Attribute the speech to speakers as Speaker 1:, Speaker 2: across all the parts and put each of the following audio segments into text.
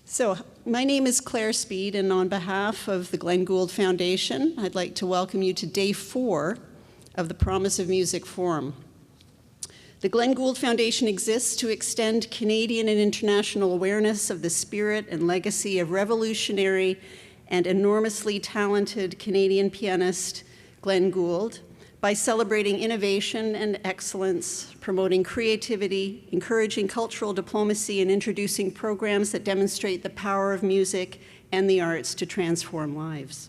Speaker 1: So, my name is Claire Speed, and on behalf of the Glenn Gould Foundation, I'd like to welcome you to Day 4 of the Promise of Music Forum. The Glenn Gould Foundation exists to extend Canadian and international awareness of the spirit and legacy of revolutionary and enormously talented Canadian pianist Glenn Gould by celebrating innovation and excellence, promoting creativity, encouraging cultural diplomacy, and introducing programs that demonstrate the power of music and the arts to transform lives.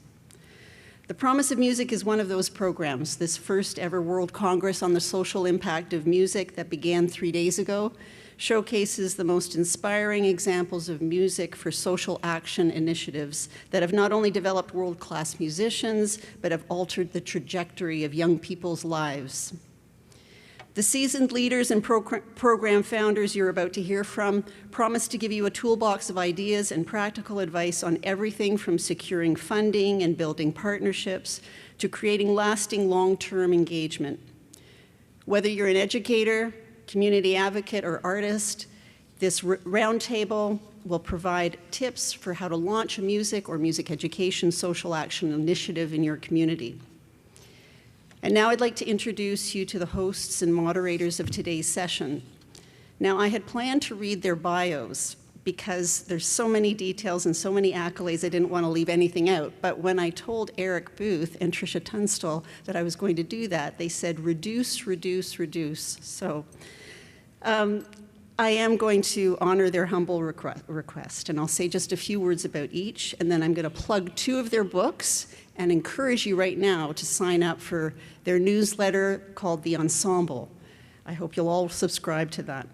Speaker 1: The Promise of Music is one of those programs. This first ever World Congress on the Social Impact of Music that began 3 days ago showcases the most inspiring examples of music for social action initiatives that have not only developed world-class musicians, but have altered the trajectory of young people's lives. The seasoned leaders and program founders you're about to hear from promise to give you a toolbox of ideas and practical advice on everything from securing funding and building partnerships to creating lasting long-term engagement. Whether you're an educator, community advocate, or artist, this roundtable will provide tips for how to launch a music or music education social action initiative in your community. And now I'd like to introduce you to the hosts and moderators of today's session. Now, I had planned to read their bios because there's so many details and so many accolades, I didn't want to leave anything out. But when I told Eric Booth and Tricia Tunstall that I was going to do that, they said, reduce, reduce, reduce. So I am going to honor their humble request, and I'll say just a few words about each, and then I'm going to plug 2 of their books and encourage you right now to sign up for their newsletter called The Ensemble. I hope you'll all subscribe to that.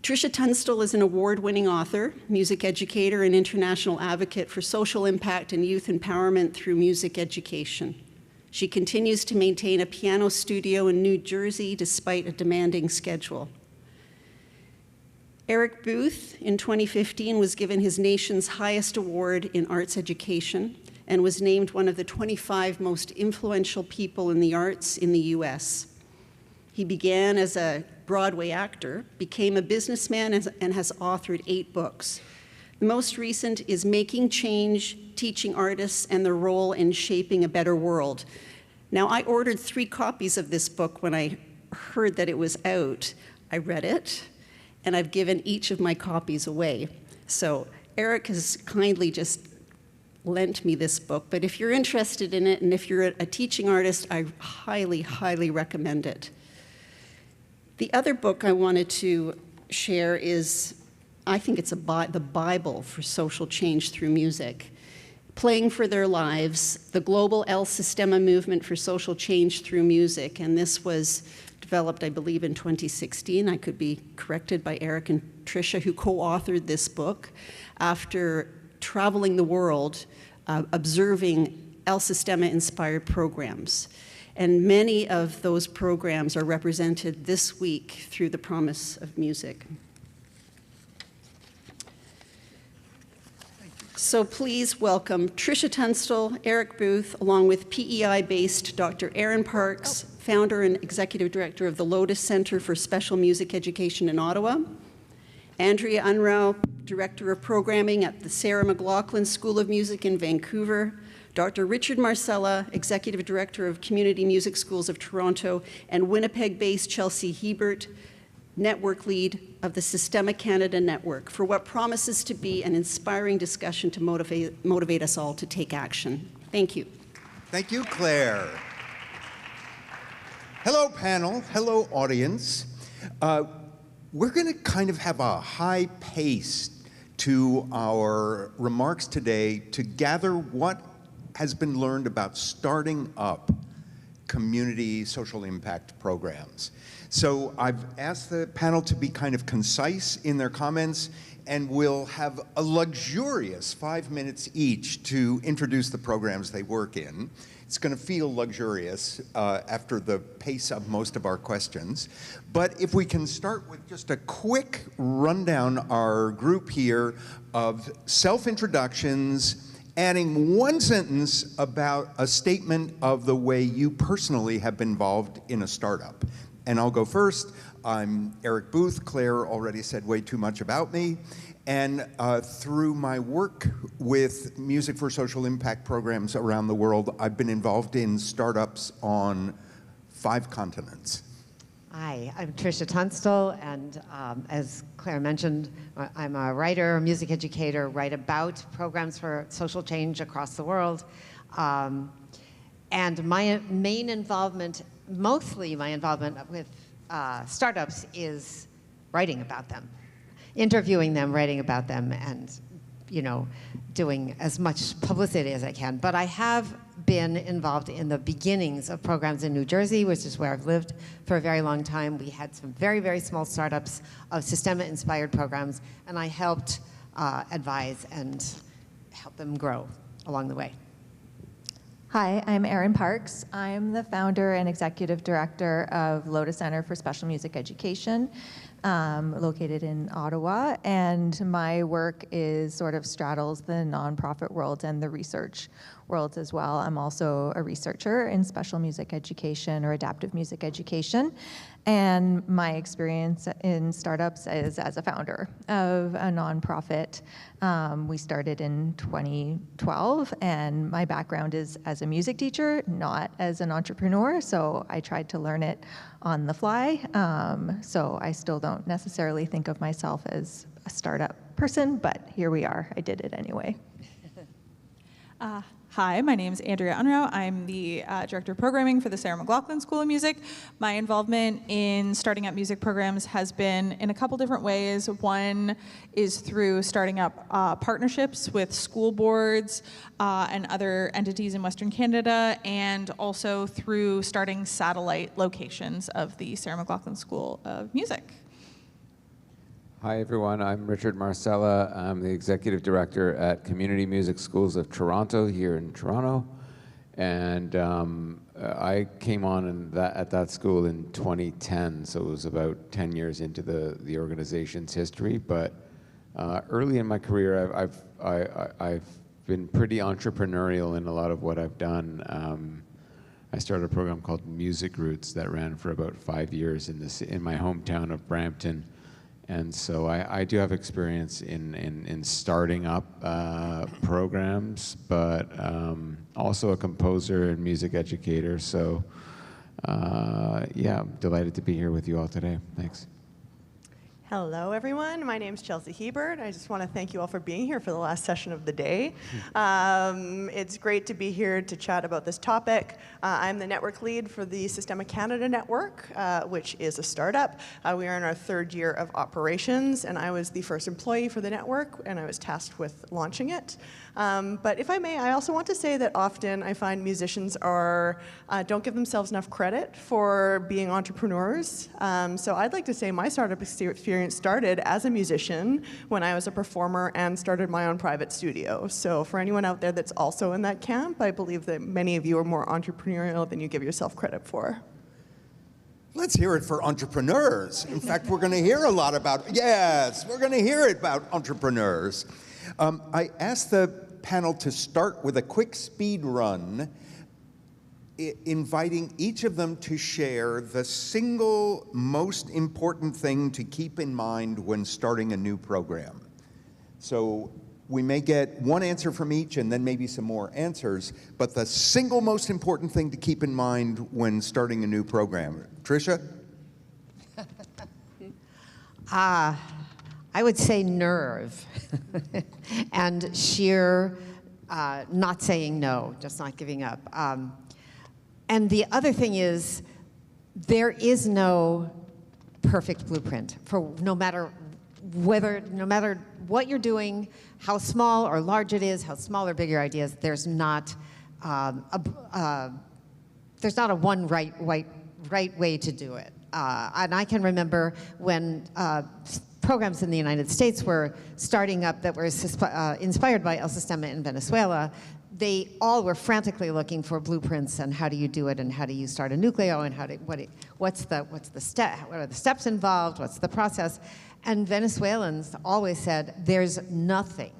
Speaker 1: Tricia Tunstall is an award-winning author, music educator, and international advocate for social impact and youth empowerment through music education. She continues to maintain a piano studio in New Jersey despite a demanding schedule. Eric Booth, in 2015, was given his nation's highest award in arts education and was named one of the 25 most influential people in the arts in the US. He began as a Broadway actor, became a businessman, and has authored 8 books. The most recent is Making Change, Teaching Artists and Their Role in Shaping a Better World. Now, I ordered 3 copies of this book when I heard that it was out. I read it, and I've given each of my copies away. So Eric has kindly just lent me this book, but if you're interested in it, and if you're a teaching artist, I highly, highly recommend it. The other book I wanted to share is, I think it's the Bible for social change through music. Playing for Their Lives, the global El Sistema movement for social change through music. And this was developed, I believe, in 2016. I could be corrected by Eric and Tricia, who co-authored this book after traveling the world, observing El Sistema-inspired programs. And many of those programs are represented this week through the Promise of Music. So please welcome Tricia Tunstall, Eric Booth, along with PEI-based Dr. Erin Parkes, founder and executive director of the Lotus Center for Special Music Education in Ottawa, Andrea Unruh, director of programming at the Sarah McLachlan School of Music in Vancouver, Dr. Richard Marcella, executive director of Community Music Schools of Toronto, and Winnipeg-based Chelsea Hebert, network lead of the Systema Canada Network, for what promises to be an inspiring discussion to motivate us all to take action. Thank you.
Speaker 2: Thank you, Claire. Hello, panel. Hello, audience. We're going to kind of have a high pace to our remarks today to gather what has been learned about starting up community social impact programs. So I've asked the panel to be kind of concise in their comments, and we'll have a luxurious 5 minutes each to introduce the programs they work in. It's going to feel luxurious after the pace of most of our questions. But if we can start with just a quick rundown, our group here, of self-introductions, adding 1 sentence about a statement of the way you personally have been involved in a startup. And I'll go first. I'm Eric Booth. Claire already said way too much about me. And through my work with Music for Social Impact programs around the world, I've been involved in startups on 5 continents.
Speaker 3: Hi, I'm Tricia Tunstall, and as Claire mentioned, I'm a writer, a music educator, write about programs for social change across the world. And my main involvement, mostly my involvement with startups, is writing about them, interviewing them, writing about them, and doing as much publicity as I can. But I have been involved in the beginnings of programs in New Jersey, which is where I've lived for a very long time. We had some very, very small startups of Systema-inspired programs, and I helped advise and help them grow along the way.
Speaker 4: Hi, I'm Erin Parkes. I'm the founder and executive director of Lotus Center for Special Music Education, located in Ottawa, and my work sort of straddles the nonprofit world and the research world as well. I'm also a researcher in special music education or adaptive music education, and my experience in startups is as a founder of a nonprofit. We started in 2012, and my background is as a music teacher, not as an entrepreneur, so I tried to learn it on the fly. So I still don't necessarily think of myself as a startup person, but here we are. I did it anyway.
Speaker 5: Hi, my name is Andrea Unruh. I'm the Director of Programming for the Sarah McLachlan School of Music. My involvement in starting up music programs has been in a couple different ways. One is through starting up partnerships with school boards and other entities in Western Canada, and also through starting satellite locations of the Sarah McLachlan School of Music.
Speaker 6: Hi everyone, I'm Richard Marcella. I'm the Executive Director at Community Music Schools of Toronto here in Toronto. And I came on at that school in 2010, so it was about 10 years into the organization's history. But early in my career, I've been pretty entrepreneurial in a lot of what I've done. I started a program called Music Roots that ran for about 5 years in my hometown of Brampton. And so I do have experience in starting up programs, but also a composer and music educator. So yeah, I'm delighted to be here with you all today. Thanks.
Speaker 7: Hello, everyone. My name is Chelsea Hebert. I just want to thank you all for being here for the last session of the day. It's great to be here to chat about this topic. I'm the network lead for the Systema Canada network, which is a startup. We are in our 3rd year of operations, and I was the first employee for the network, and I was tasked with launching it. But if I may, I also want to say that often I find musicians don't give themselves enough credit for being entrepreneurs. So I'd like to say my startup experience started as a musician when I was a performer and started my own private studio. So for anyone out there that's also in that camp, I believe that many of you are more entrepreneurial than you give yourself credit for.
Speaker 2: Let's hear it for entrepreneurs. In fact, we're going to hear a lot about, yes, we're going to hear it about entrepreneurs. I asked the panel to start with a quick speed run, inviting each of them to share the single most important thing to keep in mind when starting a new program. So we may get one answer from each and then maybe some more answers, but the single most important thing to keep in mind when starting a new program. Tricia?
Speaker 3: I would say nerve and sheer not saying no, just not giving up. And the other thing is, there is no perfect blueprint for no matter what you're doing, how small or large it is, how small or big your idea is. There's not a one right way to do it. And I can remember when programs in the United States were starting up that were inspired by El Sistema in Venezuela. They all were frantically looking for blueprints and how do you do it and how do you start a nucleo and what are the steps involved, what's the process. And Venezuelans always said, there's nothing,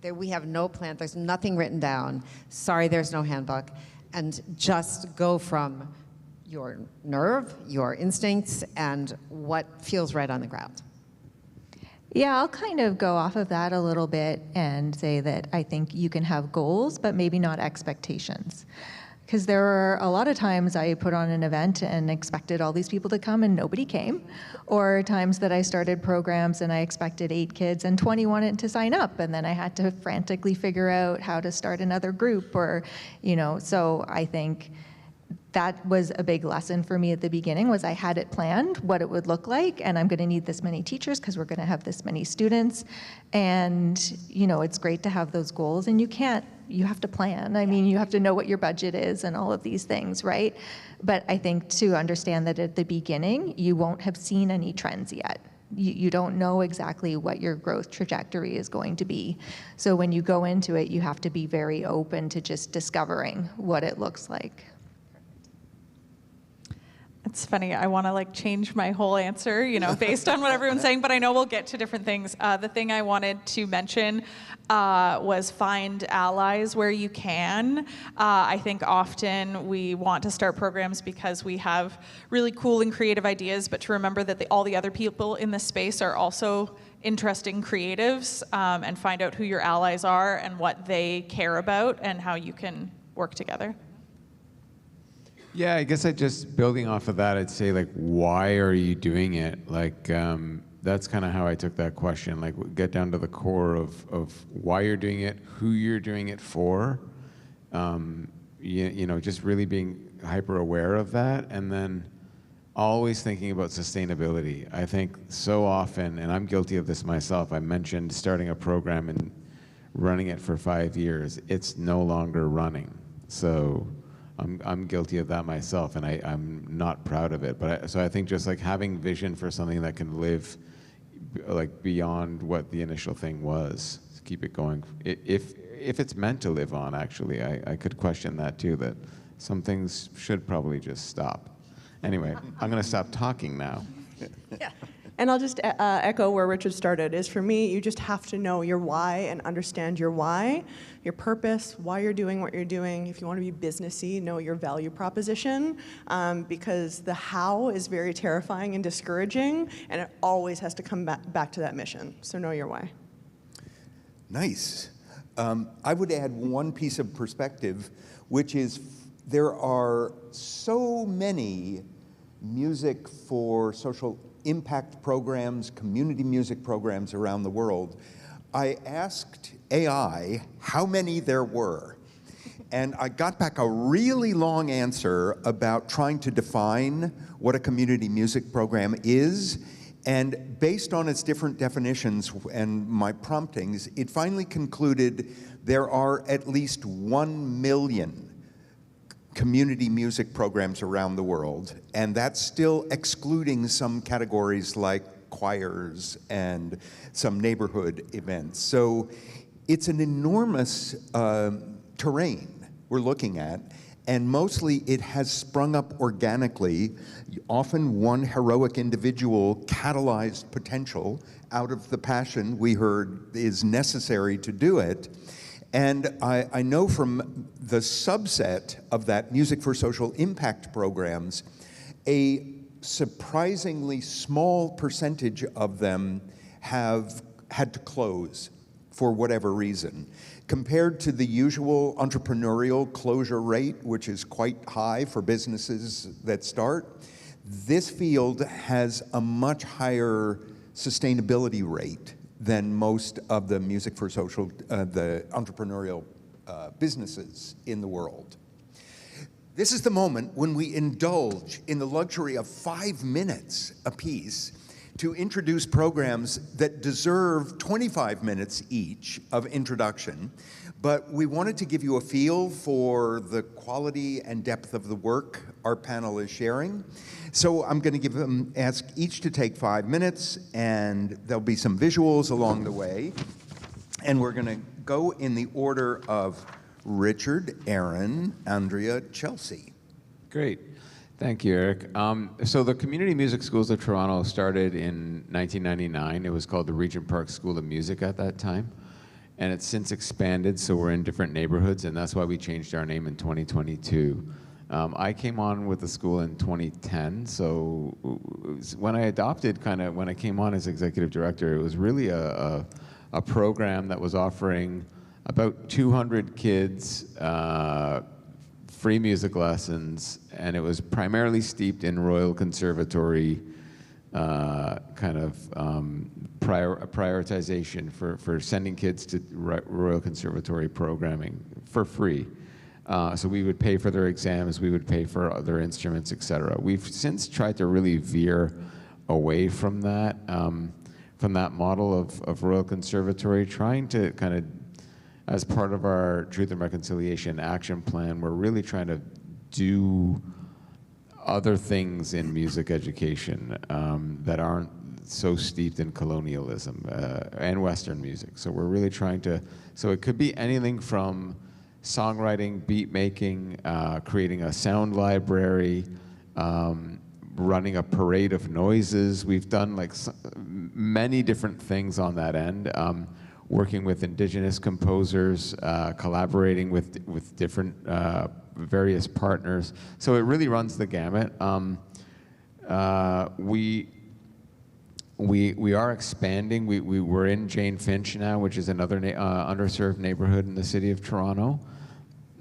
Speaker 3: we have no plan, there's nothing written down, sorry there's no handbook, and just go from your nerve, your instincts, and what feels right on the ground.
Speaker 4: Yeah, I'll kind of go off of that a little bit and say that I think you can have goals, but maybe not expectations. Because there are a lot of times I put on an event and expected all these people to come and nobody came. Or times that I started programs and I expected 8 kids and 20 wanted to sign up, and then I had to frantically figure out how to start another group, or, so I think that was a big lesson for me at the beginning, was I had it planned, what it would look like, and I'm gonna need this many teachers because we're gonna have this many students. And, it's great to have those goals, and you have to plan. I mean, you have to know what your budget is and all of these things, right? But I think to understand that at the beginning, you won't have seen any trends yet. You don't know exactly what your growth trajectory is going to be. So when you go into it, you have to be very open to just discovering what it looks like.
Speaker 5: It's funny, I want to change my whole answer, based on what everyone's saying, but I know we'll get to different things. The thing I wanted to mention was find allies where you can. I think often we want to start programs because we have really cool and creative ideas, but to remember that all the other people in this space are also interesting creatives, and find out who your allies are and what they care about and how you can work together.
Speaker 6: Yeah, I guess building off of that, I'd say, why are you doing it? That's kind of how I took that question. Get down to the core of why you're doing it, who you're doing it for. Just really being hyper aware of that, and then always thinking about sustainability. I think so often, and I'm guilty of this myself, I mentioned starting a program and running it for 5 years. It's no longer running. So I'm guilty of that myself, and I'm not proud of it. But I think just having vision for something that can live beyond what the initial thing was, to keep it going. If it's meant to live on, actually, I could question that too. That some things should probably just stop. Anyway, I'm going to stop talking now.
Speaker 7: Yeah. And I'll just echo where Richard started, is for me, you just have to know your why and understand your why, your purpose, why you're doing what you're doing. If you want to be businessy, know your value proposition, because the how is very terrifying and discouraging, and it always has to come back to that mission. So know your why.
Speaker 2: Nice. I would add one piece of perspective, which is there are so many music for social impact programs, community music programs around the world. I asked AI how many there were, and I got back a really long answer about trying to define what a community music program is, and based on its different definitions and my promptings, it finally concluded there are at least 1 million community music programs around the world, and that's still excluding some categories like choirs and some neighborhood events. So it's an enormous terrain we're looking at, and mostly it has sprung up organically. Often one heroic individual catalyzed potential out of the passion we heard is necessary to do it. And I know from the subset of that Music for Social Impact programs, a surprisingly small percentage of them have had to close for whatever reason. Compared to the usual entrepreneurial closure rate, which is quite high for businesses that start, this field has a much higher sustainability rate than most of the Music for Social, the entrepreneurial businesses in the world. This is the moment when we indulge in the luxury of 5 minutes apiece to introduce programs that deserve 25 minutes each of introduction, but we wanted to give you a feel for the quality and depth of the work our panel is sharing. So I'm going to ask each to take 5 minutes, and there'll be some visuals along the way. And we're going to go in the order of Richard, Erin, Andrea, Chelsea.
Speaker 6: Great. Thank you, Eric. So the Community Music Schools of Toronto started in 1999. It was called the Erin Parkes School of Music at that time. And it's since expanded, so we're in different neighborhoods, and that's why we changed our name in 2022. I came on with the school in 2010, so when I when I came on as executive director, it was really a program that was offering about 200 kids free music lessons, and it was primarily steeped in Royal Conservatory prioritization for sending kids to Royal Conservatory programming for free. So we would pay for their exams, we would pay for their instruments, etc. We've since tried to really veer away from that model of Royal Conservatory, trying to kind of, as part of our Truth and Reconciliation Action Plan, we're really trying to do other things in music education that aren't so steeped in colonialism and Western music. So we're really trying to, so it could be anything from songwriting, beat making, creating a sound library, running a parade of noises. We've done like many different things on that end. Working with Indigenous composers, collaborating with different various partners. So it really runs the gamut. We are expanding. We're in Jane Finch now, which is another underserved neighborhood in the city of Toronto.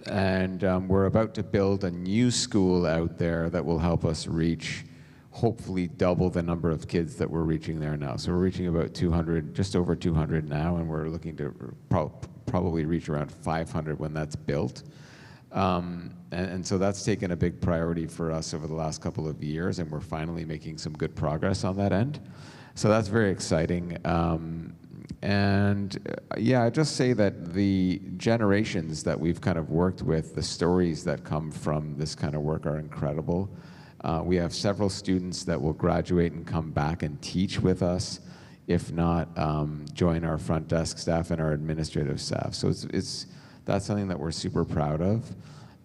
Speaker 6: And we're about to build a new school out there that will help us reach, hopefully double the number of kids that we're reaching there now. So we're reaching about 200, just over 200 now, and we're looking to probably reach around 500 when that's built. And so that's taken a big priority for us over the last couple of years, and we're finally making some good progress on that end. So that's very exciting. Yeah, I just say that the generations that we've kind of worked with, the stories that come from this kind of work are incredible. We have several students that will graduate and come back and teach with us, if not join our front desk staff and our administrative staff. So that's something that we're super proud of.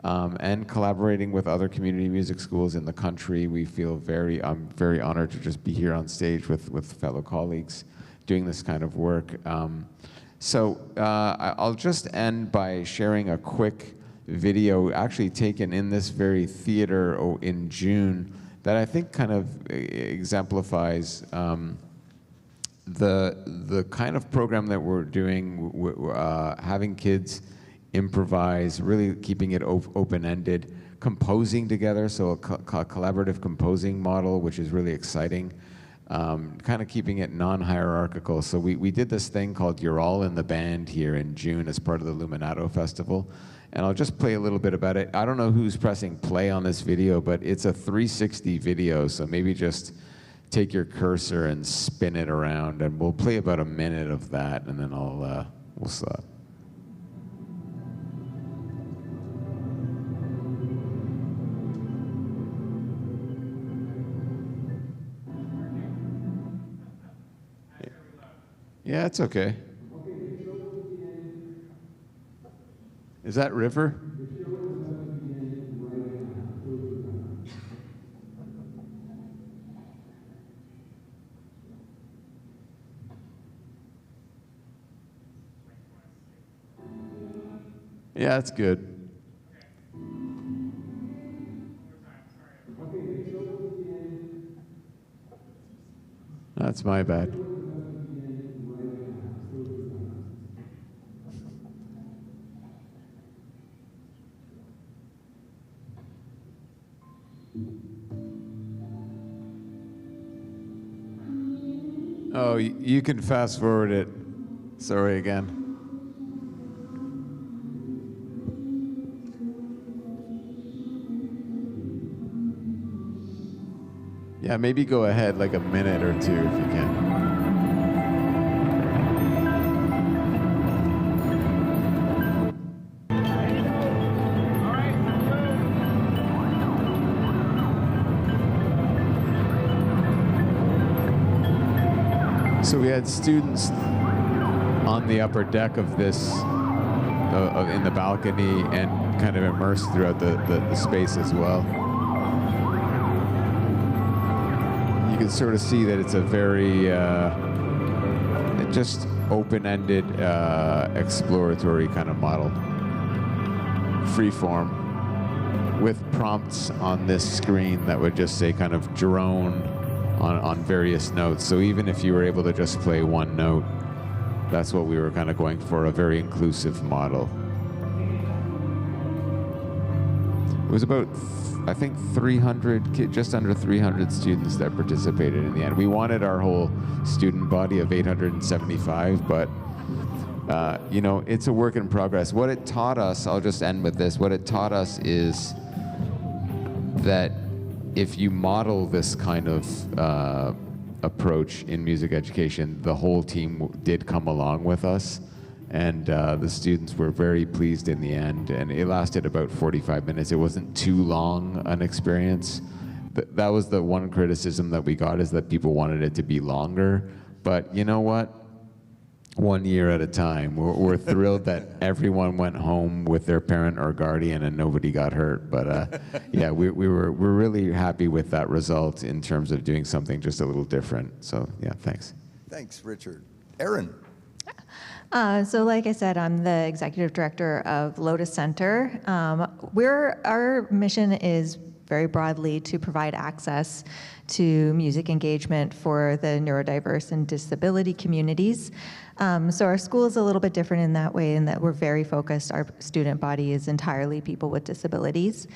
Speaker 6: And collaborating with other community music schools in the country, we feel I'm very honored to just be here on stage with fellow colleagues doing this kind of work. I'll just end by sharing a quick video actually taken in this very theater in June that I think kind of exemplifies the kind of program that we're doing, having kids improvise, really keeping it open-ended, composing together, so a collaborative composing model, which is really exciting, kind of keeping it non-hierarchical. So we did this thing called You're All in the Band here in June as part of the Luminato Festival. And I'll just play a little bit about it. I don't know who's pressing play on this video, but it's a 360 video, so maybe just take your cursor and spin it around, and we'll play about a minute of that, and then we'll stop. Yeah, it's okay. Is that River? Yeah, that's good. That's my bad. Oh, you can fast forward it. Sorry again. Yeah, maybe go ahead like a minute or two if you can. So we had students on the upper deck of this, in the balcony, and kind of immersed throughout the space as well. You can sort of see that it's a very just open-ended, exploratory kind of model, free form. with prompts on this screen that would just say kind of drone on various notes. So even if you were able to just play one note, that's what we were kind of going for, a very inclusive model. It was about, I think, 300, just under 300 students that participated in the end. We wanted our whole student body of 875, but you know, it's a work in progress. What it taught us, I'll just end with this, what it taught us is that if you model this kind of approach in music education, the whole team did come along with us, and the students were very pleased in the end, and it lasted about 45 minutes. It wasn't too long an experience. That was the one criticism that we got, is that people wanted it to be longer, but you know what? 1 year at a time. We're thrilled that everyone went home with their parent or guardian and nobody got hurt. But yeah, we're really happy with that result in terms of doing something just a little different. So yeah, thanks.
Speaker 2: Thanks, Richard. Erin.
Speaker 4: So like I said, I'm the executive director of Lotus Center. Our mission is very broadly to provide access to music engagement for the neurodiverse and disability communities. So our school is a little bit different in that way, in that we're very focused. Our student body is entirely people with disabilities.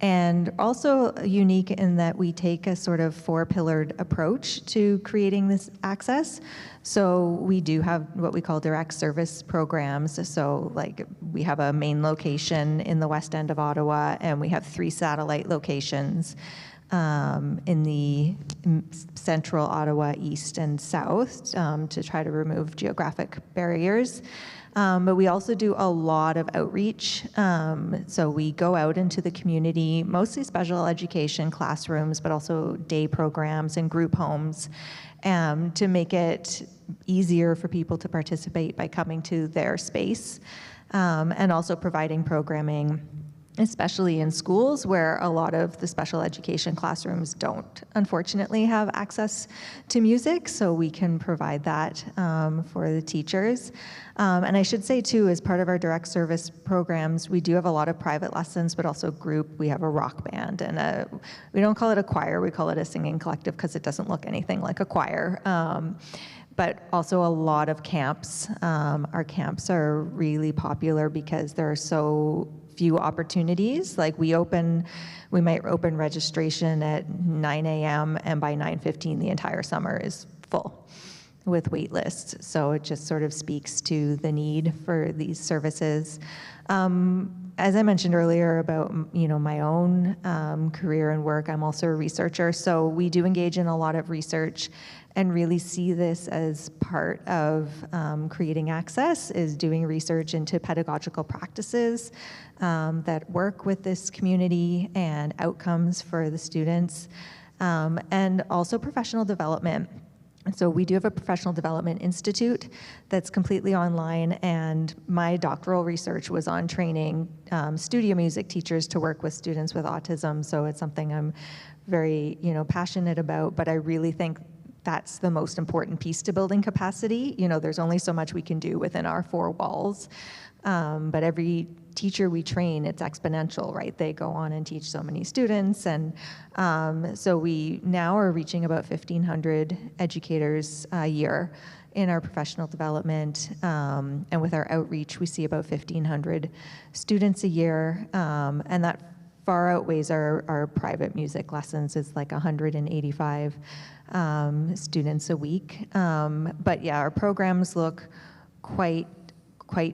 Speaker 4: And also unique in that we take a sort of four-pillared approach to creating this access. So we do have what we call direct service programs. So like we have a main location in the west end of Ottawa, and we have 3 satellite locations in the central Ottawa, east and south, to try to remove geographic barriers. But we also do a lot of outreach. So we go out into the community, mostly special education classrooms, but also day programs and group homes, to make it easier for people to participate by coming to their space, and also providing programming, especially in schools where a lot of the special education classrooms don't, unfortunately, have access to music, so we can provide that for the teachers. And I should say, too, as part of our direct service programs, we do have a lot of private lessons, but also group. We have a rock band, and we don't call it a choir, we call it a singing collective because it doesn't look anything like a choir. But also a lot of camps. Our camps are really popular because there are so few opportunities. Like we might open registration at 9 a.m. and by 9:15 the entire summer is full with wait lists. So it just sort of speaks to the need for these services. As I mentioned earlier about my own career and work, I'm also a researcher. So we do engage in a lot of research and really see this as part of creating access, is doing research into pedagogical practices that work with this community and outcomes for the students, and also professional development. So we do have a professional development institute that's completely online, and my doctoral research was on training studio music teachers to work with students with autism. So it's something I'm very passionate about, but I really think that's the most important piece to building capacity. There's only so much we can do within our 4 walls, but every teacher we train, it's exponential, right? They go on and teach so many students, and so we now are reaching about 1,500 educators a year in our professional development, and with our outreach, we see about 1,500 students a year, and that far outweighs our private music lessons. It's like 185 students a week. But yeah, our programs look quite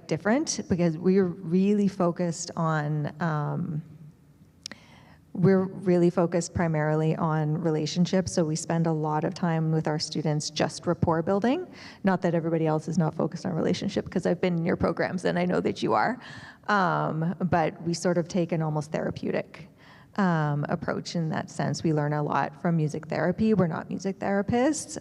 Speaker 4: different because we're really focused primarily on relationships. So we spend a lot of time with our students just rapport building. Not that everybody else is not focused on relationship, because I've been in your programs and I know that you are. But we sort of take an almost therapeutic approach in that sense. We learn a lot from music therapy. We're not music therapists,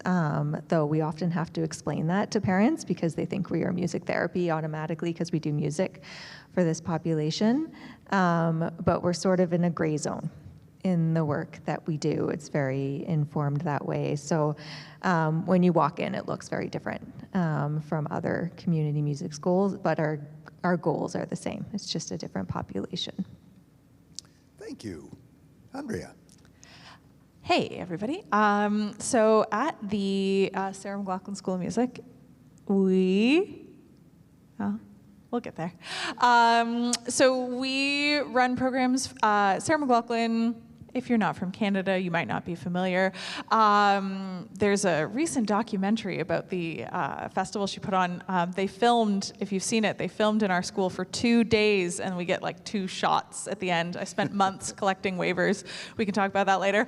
Speaker 4: though we often have to explain that to parents because they think we are music therapy automatically because we do music for this population. But we're sort of in a gray zone in the work that we do. It's very informed that way. So when you walk in, it looks very different from other community music schools, but our goals are the same. It's just a different population.
Speaker 2: Thank you. Andrea.
Speaker 5: Hey, everybody. So at the Sarah McLachlan School of Music, we'll get there. So we run programs. Sarah McLachlan, if you're not from Canada, you might not be familiar. There's a recent documentary about the festival she put on. They filmed, if you've seen it, they filmed in our school for 2 days, and we get like 2 shots at the end. I spent months collecting waivers. We can talk about that later.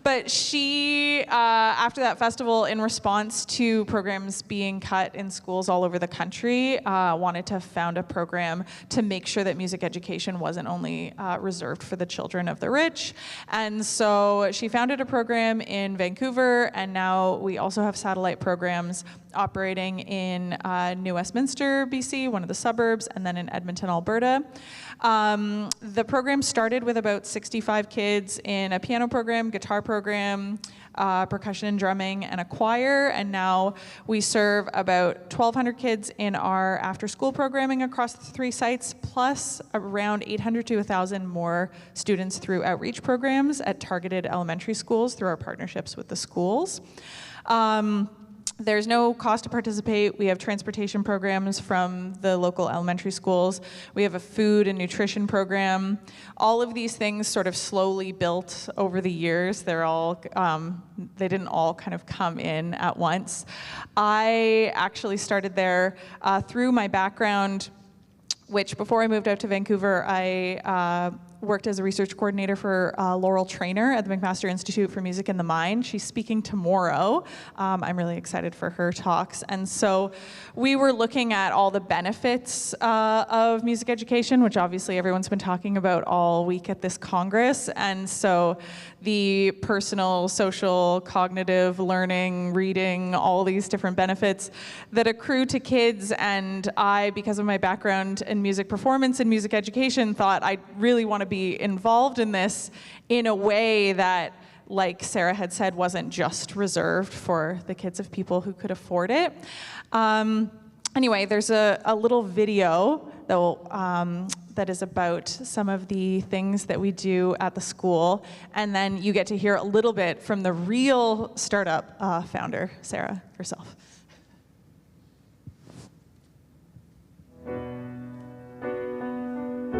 Speaker 5: But she, after that festival, in response to programs being cut in schools all over the country, wanted to found a program to make sure that music education wasn't only reserved for the children of the rich. And so she founded a program in Vancouver, and now we also have satellite programs operating in New Westminster, BC, one of the suburbs, and then in Edmonton, Alberta. The program started with about 65 kids in a piano program, guitar program, percussion and drumming, and a choir, and now we serve about 1,200 kids in our after-school programming across the 3 sites, plus around 800 to 1,000 more students through outreach programs at targeted elementary schools through our partnerships with the schools. There's no cost to participate. We have transportation programs from the local elementary schools. We have a food and nutrition program. All of these things sort of slowly built over the years. They're all, they didn't all kind of come in at once. I actually started there through my background, which before I moved out to Vancouver, I worked as a research coordinator for Laurel Trainer at the McMaster Institute for Music in the Mind. She's speaking tomorrow. I'm really excited for her talks. And so we were looking at all the benefits of music education, which obviously everyone's been talking about all week at this Congress. And so the personal, social, cognitive, learning, reading, all these different benefits that accrue to kids. And I, because of my background in music performance and music education, thought I really want to be involved in this in a way that, like Sarah had said, wasn't just reserved for the kids of people who could afford it. Anyway, there's a little video that will, that is about some of the things that we do at the school, and then you get to hear a little bit from the real startup founder, Sarah herself.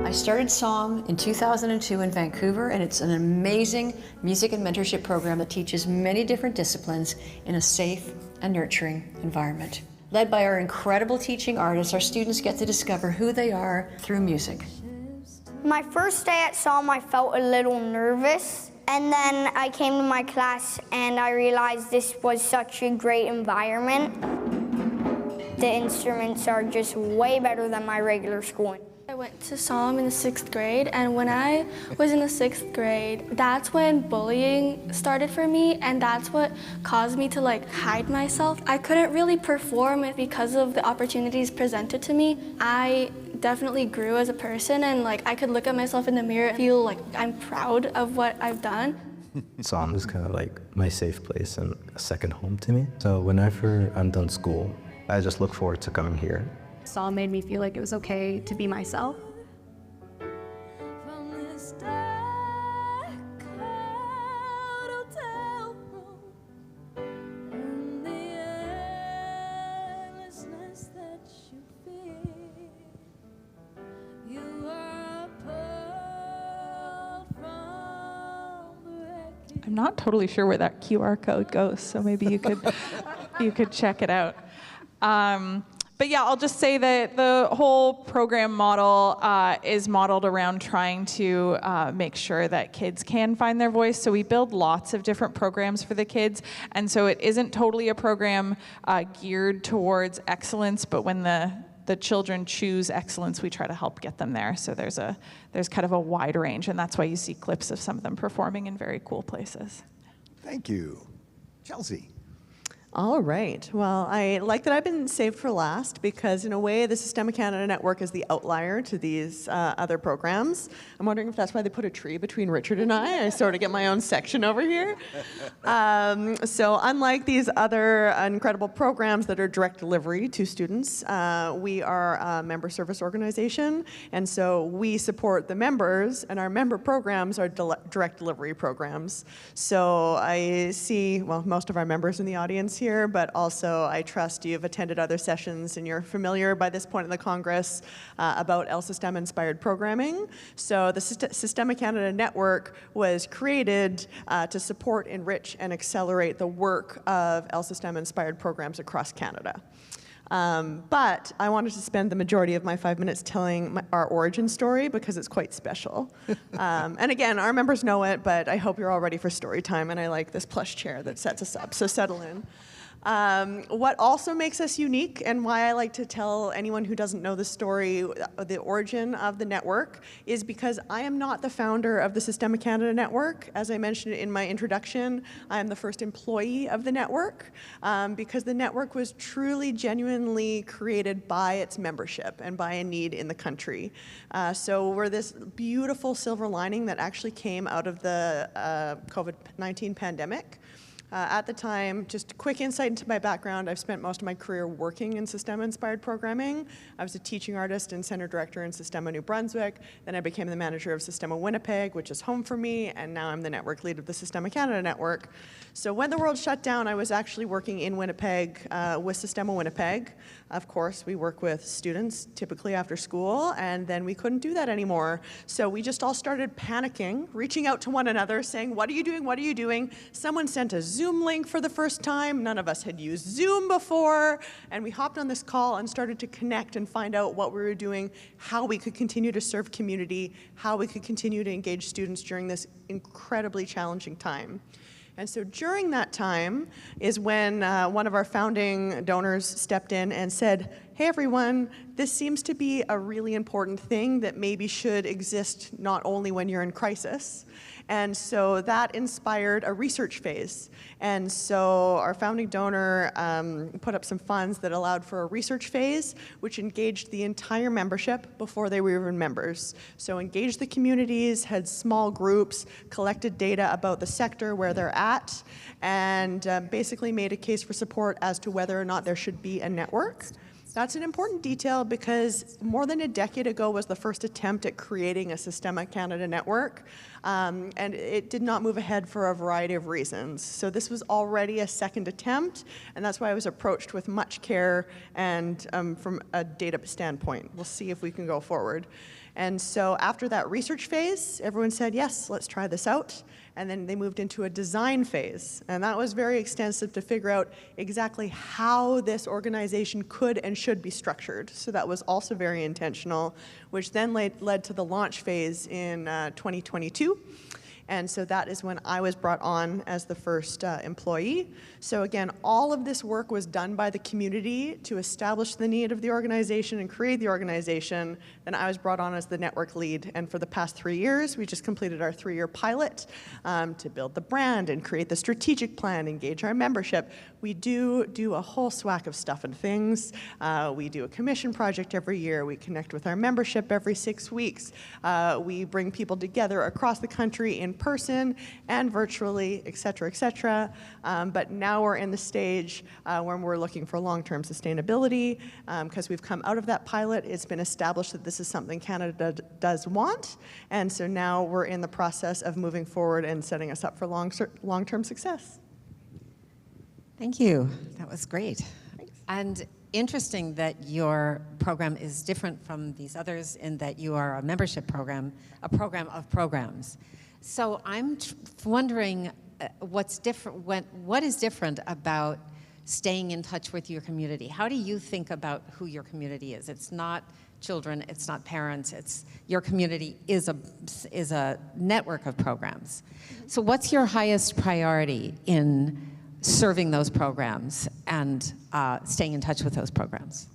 Speaker 8: I started SONG in 2002 in Vancouver, and it's an amazing music and mentorship program that teaches many different disciplines in a safe and nurturing environment. Led by our incredible teaching artists, our students get to discover who they are through music.
Speaker 9: My first day at SOM, I felt a little nervous, and then I came to my class and I realized this was such a great environment. The instruments are just way better than my regular schooling.
Speaker 10: I went to SOM in the 6th grade, and when I was in the 6th grade, that's when bullying started for me, and that's what caused me to hide myself. I couldn't really perform because of the opportunities presented to me. I definitely grew as a person, and I could look at myself in the mirror and feel like I'm proud of what I've done.
Speaker 11: SOM is kind of like my safe place and a second home to me. So whenever I'm done school, I just look forward to coming here.
Speaker 12: SOM made me feel like it was okay to be myself.
Speaker 5: I'm not totally sure where that QR code goes, so maybe you could you could check it out. But yeah, I'll just say that the whole program model is modeled around trying to make sure that kids can find their voice. So we build lots of different programs for the kids. And so it isn't totally a program geared towards excellence, but when the children choose excellence, we try to help get them there. So there's kind of a wide range, and that's why you see clips of some of them performing in very cool places.
Speaker 2: Thank you. Chelsea.
Speaker 7: All right. Well, I like that I've been saved for last because, in a way, the Systemic Canada Network is the outlier to these other programs. I'm wondering if that's why they put a tree between Richard and I. I sort of get my own section over here. So unlike these other incredible programs that are direct delivery to students, we are a member service organization, and so we support the members, and our member programs are direct delivery programs. So I see, well, most of our members in the audience here, but also I trust you've attended other sessions and you're familiar by this point in the Congress about LSystem-inspired programming. So the Systemic Canada Network was created to support, enrich, and accelerate the work of LSystem-inspired programs across Canada. But I wanted to spend the majority of my 5 minutes telling our origin story because it's quite special. And again, our members know it, but I hope you're all ready for story time, and I like this plush chair that sets us up, so settle in. What also makes us unique, and why I like to tell anyone who doesn't know the story, the origin of the network, is because I am not the founder of the Systemic Canada Network. As I mentioned in my introduction, I am the first employee of the network, because the network was truly, genuinely created by its membership and by a need in the country. So we're this beautiful silver lining that actually came out of the COVID-19 pandemic. At the time, just a quick insight into my background, I've spent most of my career working in Systema-inspired programming. I was a teaching artist and center director in Systema New Brunswick. Then I became the manager of Systema Winnipeg, which is home for me, and now I'm the network lead of the Systema Canada Network. So when the world shut down, I was actually working in Winnipeg with Systema Winnipeg. Of course, we work with students, typically after school, and then we couldn't do that anymore. So we just all started panicking, reaching out to one another, saying, what are you doing, what are you doing? Someone sent a Zoom link for the first time. None of us had used Zoom before, and we hopped on this call and started to connect and find out what we were doing, how we could continue to serve community, how we could continue to engage students during this incredibly challenging time. And so during that time is when one of our founding donors stepped in and said, hey everyone, this seems to be a really important thing that maybe should exist not only when you're in crisis. And so that inspired a research phase. And so our founding donor put up some funds that allowed for a research phase, which engaged the entire membership before they were even members. So engaged the communities, had small groups, collected data about the sector, where they're at, and basically made a case for support as to whether or not there should be a network. That's an important detail because more than a decade ago was the first attempt at creating a Systemic Canada network, and it did not move ahead for a variety of reasons. So this was already a second attempt, and that's why I was approached with much care and from a data standpoint. We'll see if we can go forward. And so after that research phase, everyone said, yes, let's try this out. And then they moved into a design phase. And that was very extensive to figure out exactly how this organization could and should be structured. So that was also very intentional, which then led to the launch phase in 2022. And so that is when I was brought on as the first employee. So again, all of this work was done by the community to establish the need of the organization and create the organization. Then I was brought on as the network lead. And for the past 3 years, we just completed our 3-year pilot to build the brand and create the strategic plan, engage our membership. We do a whole swack of stuff and things. We do a commission project every year. We connect with our membership every 6 weeks. We bring people together across the country in person and virtually, et cetera, et cetera. But now we're in the stage when we're looking for long-term sustainability because we've come out of that pilot. It's been established that this is something Canada does want. And so now we're in the process of moving forward and setting us up for long-term success.
Speaker 3: Thank you. That was great. Thanks. And interesting that your program is different from these others in that you are a membership program, a program of programs. So I'm wondering what is different about staying in touch with your community? How do you think about who your community is? It's not children, it's not parents, it's your community is a network of programs. So what's your highest priority in serving those programs and staying in touch with those programs?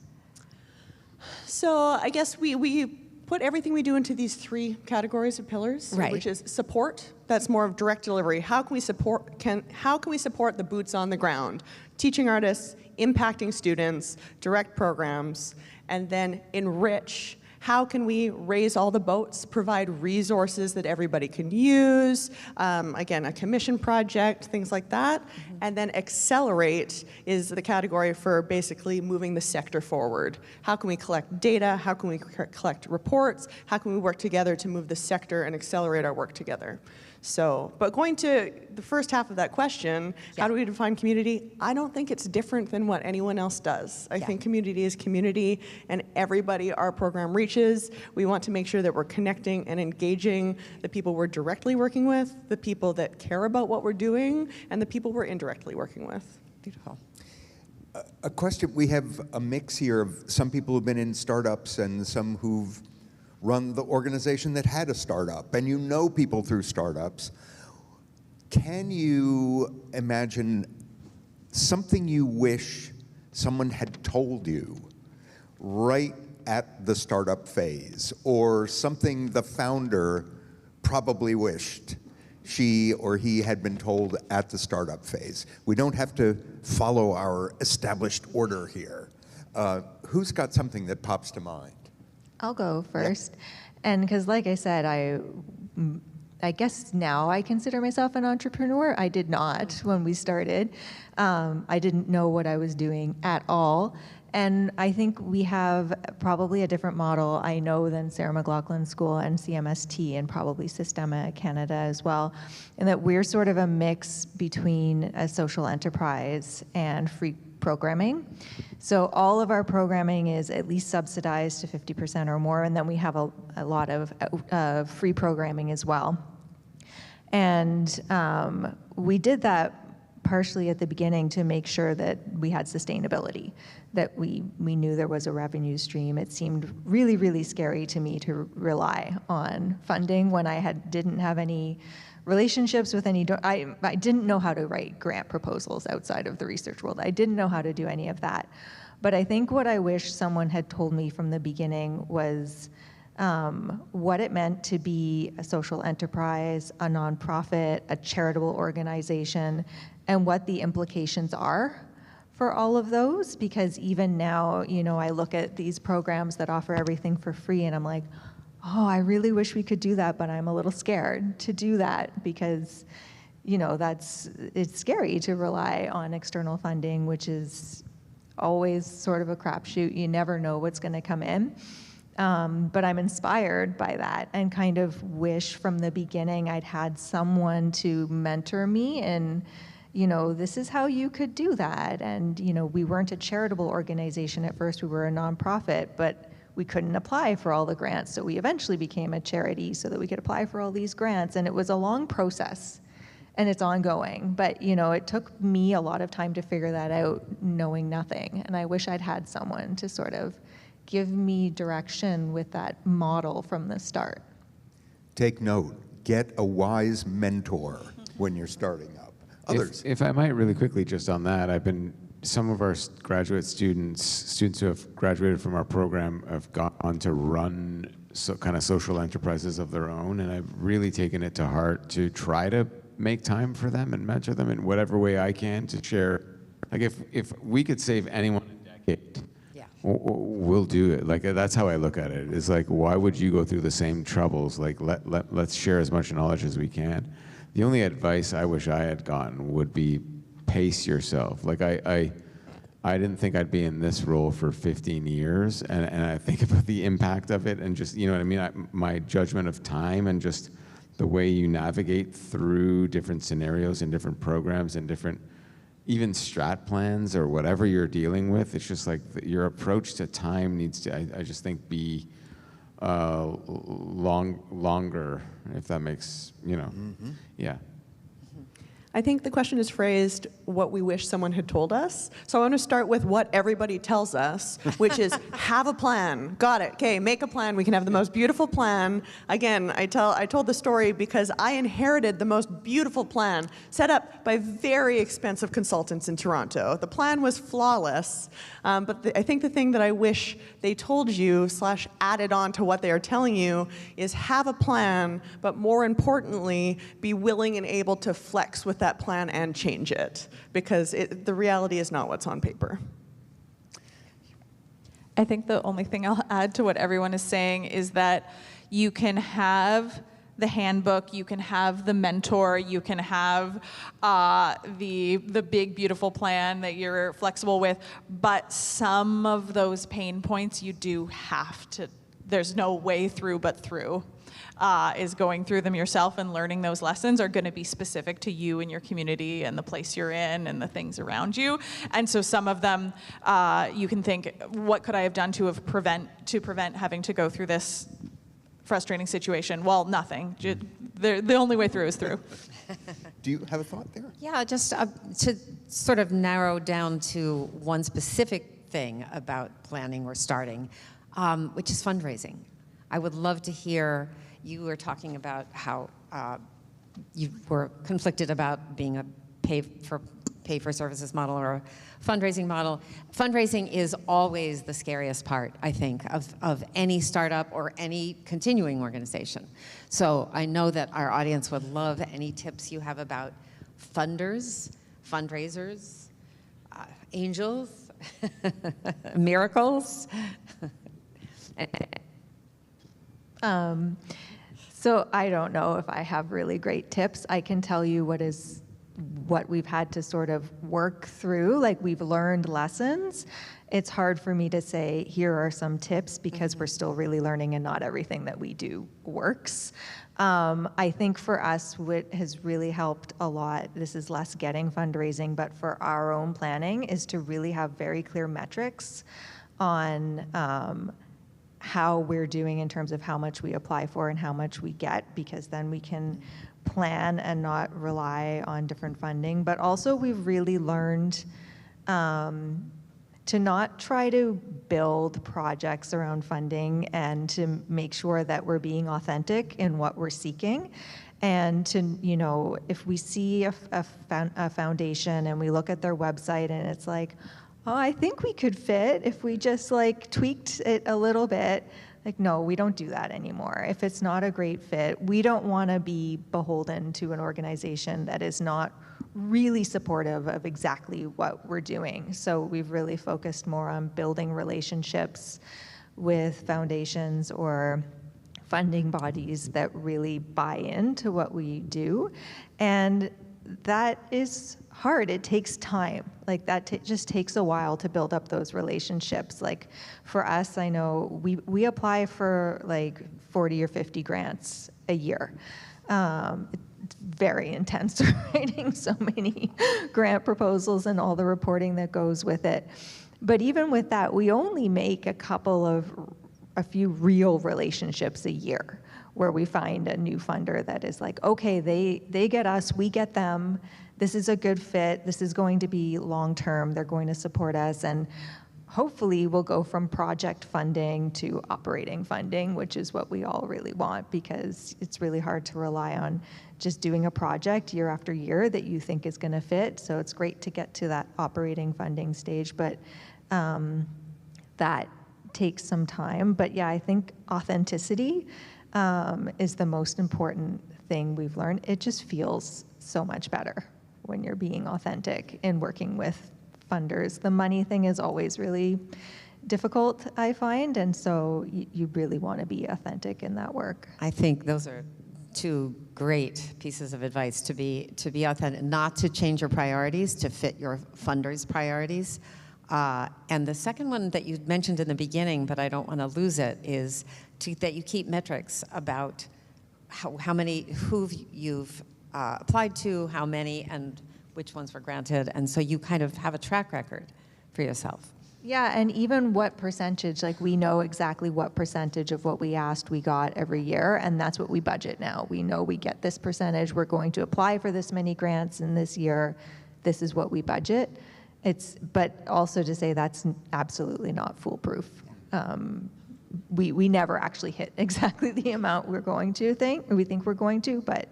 Speaker 7: So I guess we put everything we do into these 3 categories of pillars,
Speaker 3: Right.
Speaker 7: which is support. That's more of direct delivery. How can we support the boots on the ground, teaching artists, impacting students, direct programs, and then enrich. How can we raise all the boats, provide resources that everybody can use, again, a commission project, things like that. And then accelerate is the category for basically moving the sector forward. How can we collect data? How can we collect reports? How can we work together to move the sector and accelerate our work together? So, but going to the first half of that question, how do we define community? I don't think it's different than what anyone else does. I think community is community, and everybody our program reaches. We want to make sure that we're connecting and engaging the people we're directly working with, the people that care about what we're doing, and the people we're indirectly working with.
Speaker 2: Beautiful. A question, we have a mix here of some people who've been in startups and some who've run the organization that had a startup, and you know people through startups. Can you imagine something you wish someone had told you right at the startup phase, or something the founder probably wished she or he had been told at the startup phase? We don't have to follow our established order here. Who's got something that pops to mind?
Speaker 4: I'll go first. And because like I said, I guess now I consider myself an entrepreneur. I did not when we started. I didn't know what I was doing at all. And I think we have probably a different model, I know, than Sarah McLachlan School and CMST and probably Systema Canada as well, in that we're sort of a mix between a social enterprise and free programming. So all of our programming is at least subsidized to 50% or more, and then we have a lot of free programming as well. And we did that partially at the beginning to make sure that we had sustainability, that we knew there was a revenue stream. It seemed really, really scary to me to rely on funding when I didn't have any relationships with any, I didn't know how to write grant proposals outside of the research world. I didn't know how to do any of that. But I think what I wish someone had told me from the beginning was what it meant to be a social enterprise, a nonprofit, a charitable organization, and what the implications are for all of those. Because even now, you know, I look at these programs that offer everything for free and I'm like, oh, I really wish we could do that, but I'm a little scared to do that because, you know, it's scary to rely on external funding, which is always sort of a crapshoot. You never know what's going to come in. But I'm inspired by that and kind of wish from the beginning I'd had someone to mentor me and, you know, this is how you could do that. And, you know, we weren't a charitable organization at first, we were a nonprofit, but we couldn't apply for all the grants. So we eventually became a charity so that we could apply for all these grants. And it was a long process and it's ongoing. But, you know, it took me a lot of time to figure that out, knowing nothing. And I wish I'd had someone to sort of give me direction with that model from the start.
Speaker 2: Take note, get a wise mentor when you're starting up. Others?
Speaker 6: If I might really quickly just on that, some of our graduate students who have graduated from our program have gone on to run kind of social enterprises of their own, and I've really taken it to heart to try to make time for them and mentor them in whatever way I can to share. Like if we could save anyone a decade, we'll do it. Like that's how I look at it. It's like, why would you go through the same troubles? Like let's share as much knowledge as we can. The only advice I wish I had gotten would be pace yourself. Like I didn't think I'd be in this role for 15 years, and I think about the impact of it, and just, you know what I mean, my judgment of time and just the way you navigate through different scenarios and different programs and different even strat plans or whatever you're dealing with. It's just like your approach to time needs to, I just think, be longer, if that makes, you know, yeah.
Speaker 7: I think the question is phrased, what we wish someone had told us. So I want to start with what everybody tells us, which is have a plan. Got it. Okay, make a plan. We can have the most beautiful plan. Again, I told the story because I inherited the most beautiful plan set up by very expensive consultants in Toronto. The plan was flawless, but I think the thing that I wish they told you / added on to what they are telling you is have a plan, but more importantly, be willing and able to flex with that plan and change it, because the reality is not what's on paper.
Speaker 5: I think the only thing I'll add to what everyone is saying is that you can have the handbook, you can have the mentor, you can have the big, beautiful plan that you're flexible with, but some of those pain points you do have to, there's no way through but through. Is going through them yourself and learning those lessons are going to be specific to you and your community and the place you're in and the things around you. And so some of them, you can think, what could I have done to prevent having to go through this frustrating situation? Well, nothing. The only way through is through.
Speaker 2: Do you have a thought there?
Speaker 3: Yeah, just to sort of narrow down to one specific thing about planning or starting, which is fundraising. I would love to hear, you were talking about how you were conflicted about being a pay for services model or a fundraising model. Fundraising is always the scariest part, I think, of any startup or any continuing organization. So I know that our audience would love any tips you have about funders, fundraisers, angels, miracles.
Speaker 4: So I don't know if I have really great tips. I can tell you what we've had to sort of work through, like we've learned lessons. It's hard for me to say, here are some tips, because we're still really learning and not everything that we do works. I think for us, what has really helped a lot, this is less getting fundraising, but for our own planning, is to really have very clear metrics on how we're doing in terms of how much we apply for and how much we get, because then we can plan and not rely on different funding. But also we've really learned to not try to build projects around funding, and to make sure that we're being authentic in what we're seeking. And to, if we see a foundation and we look at their website and it's like, oh, I think we could fit if we just tweaked it a little bit. No, we don't do that anymore. If it's not a great fit, we don't want to be beholden to an organization that is not really supportive of exactly what we're doing. So we've really focused more on building relationships with foundations or funding bodies that really buy into what we do. And that is hard. It takes time. That just takes a while to build up those relationships. For us, I know we apply for 40 or 50 grants a year. It's very intense writing so many grant proposals and all the reporting that goes with it. But even with that, we only make a few real relationships a year, where we find a new funder that is okay, they get us, we get them, this is a good fit, this is going to be long-term, they're going to support us, and hopefully we'll go from project funding to operating funding, which is what we all really want, because it's really hard to rely on just doing a project year after year that you think is going to fit. So it's great to get to that operating funding stage, but that takes some time. But yeah, I think authenticity is the most important thing we've learned. It just feels so much better when you're being authentic in working with funders. The money thing is always really difficult, I find, and so you really want to be authentic in that work.
Speaker 3: I think those are two great pieces of advice, to be authentic, not to change your priorities to fit your funders' priorities. And the second one that you mentioned in the beginning, but I don't want to lose it, is that you keep metrics about who you've applied to, how many, and which ones were granted, and so you kind of have a track record for yourself.
Speaker 4: Yeah, and even what percentage, like we know exactly what percentage of what we asked we got every year, and that's what we budget now. We know we get this percentage, we're going to apply for this many grants in this year, this is what we budget. But also to say that's absolutely not foolproof. We never actually hit exactly the amount we think we're going to, but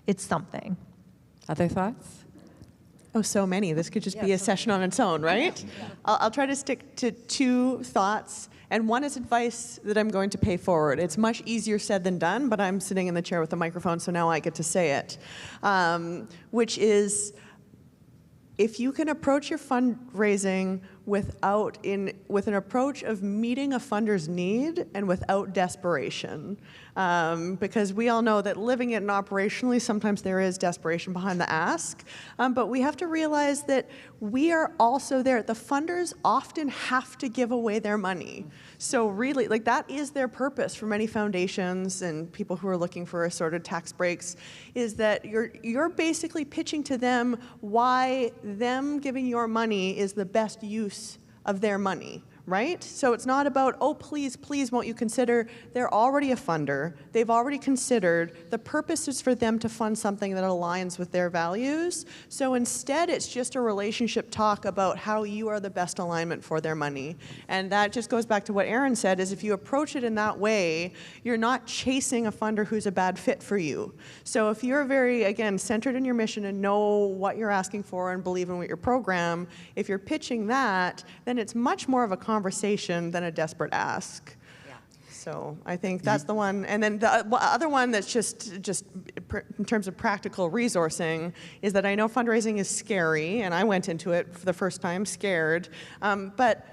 Speaker 4: it's something.
Speaker 13: Other thoughts?
Speaker 7: Oh, so many. This could just be a session on its own, right? Yeah. I'll try to stick to 2 thoughts, and one is advice that I'm going to pay forward. It's much easier said than done, but I'm sitting in the chair with the microphone, so now I get to say it, which is, if you can approach your fundraising with an approach of meeting a funder's need and without desperation. Because we all know that living it and operationally, sometimes there is desperation behind the ask. But we have to realize that we are also there. The funders often have to give away their money. So really, like, that is their purpose for many foundations and people who are looking for assorted tax breaks, is that you're basically pitching to them why them giving your money is the best use of their money, right? So it's not about, oh, please, please, won't you consider? They're already a funder. They've already considered. The purpose is for them to fund something that aligns with their values. So instead, it's just a relationship talk about how you are the best alignment for their money. And that just goes back to what Erin said, is if you approach it in that way, you're not chasing a funder who's a bad fit for you. So if you're very, again, centered in your mission and know what you're asking for and believe in what your program, if you're pitching that, then it's much more of a conversation than a desperate ask. Yeah. So I think that's the one. And then the other one that's just in terms of practical resourcing is that I know fundraising is scary, and I went into it for the first time scared, but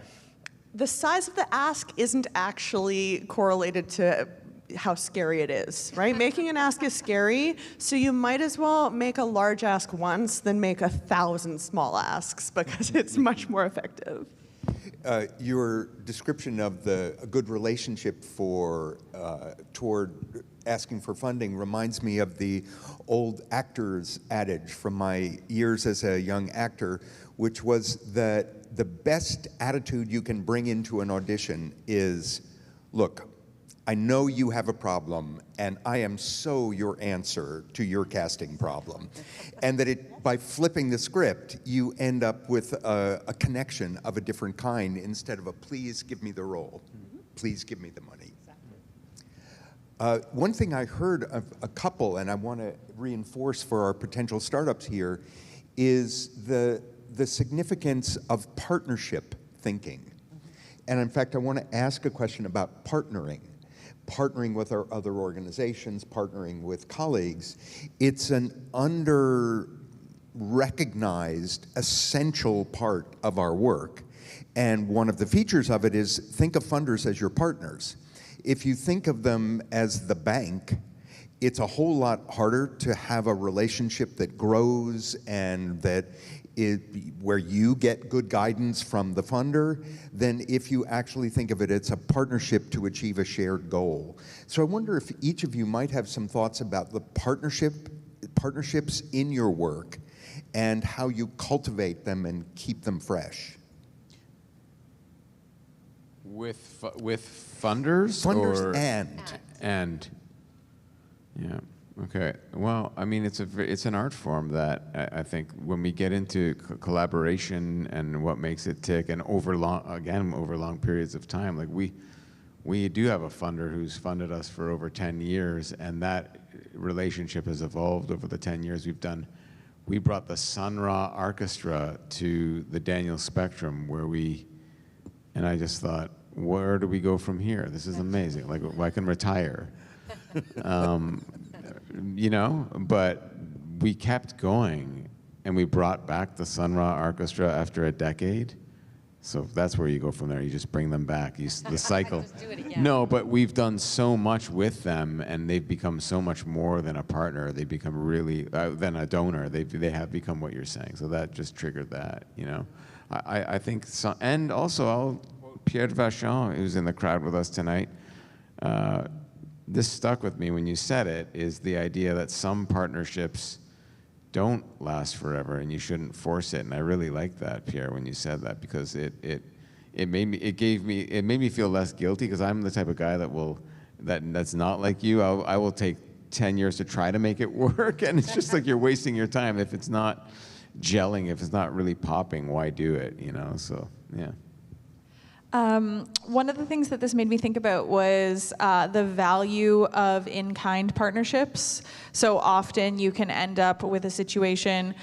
Speaker 7: the size of the ask isn't actually correlated to how scary it is, right? Making an ask is scary, so you might as well make a large ask once than make 1,000 small asks, because it's much more effective.
Speaker 2: Your description of a good relationship toward asking for funding reminds me of the old actor's adage from my years as a young actor, which was that the best attitude you can bring into an audition is, look, I know you have a problem, and I am so your answer to your casting problem. And that by flipping the script, you end up with a connection of a different kind instead of a please give me the role, please give me the money. One thing I heard of a couple, and I want to reinforce for our potential startups here, is the significance of partnership thinking. And in fact, I want to ask a question about partnering with our other organizations, partnering with colleagues. It's an under-recognized, essential part of our work. And one of the features of it is think of funders as your partners. If you think of them as the bank, it's a whole lot harder to have a relationship that grows and where you get good guidance from the funder than if you actually think of it as a partnership to achieve a shared goal. So I wonder if each of you might have some thoughts about the partnerships in your work and how you cultivate them and keep them fresh.
Speaker 6: With funders?
Speaker 2: Funders
Speaker 6: and. Yeah. Okay. Well, I mean, it's an art form that I think when we get into collaboration and what makes it tick, and over long periods of time, like we do have a funder who's funded us for over 10 years, and that relationship has evolved over the 10 years we've done. We brought the Sun Ra Orchestra to the Daniel Spectrum, and I just thought, where do we go from here? This is amazing. Like, I can retire. But we kept going, and we brought back the Sun Ra Orchestra after a decade. So that's where you go from there. You just bring them back. The cycle.
Speaker 8: Just do it again.
Speaker 6: No, but we've done so much with them, and they've become so much more than a partner. They've become really than a donor. They have become what you're saying. So that just triggered that. I think so. And also, I'll quote Pierre Vachon, who's in the crowd with us tonight. This stuck with me when you said it, is the idea that some partnerships don't last forever and you shouldn't force it. And I really like that, Pierre, when you said that, because it it made me feel less guilty, because I'm the type of guy that's not like you. I will take 10 years to try to make it work, and it's just like you're wasting your time if it's not gelling, if it's not really popping. Why do it? So yeah.
Speaker 5: One of the things that this made me think about was the value of in-kind partnerships. So often you can end up with a situation,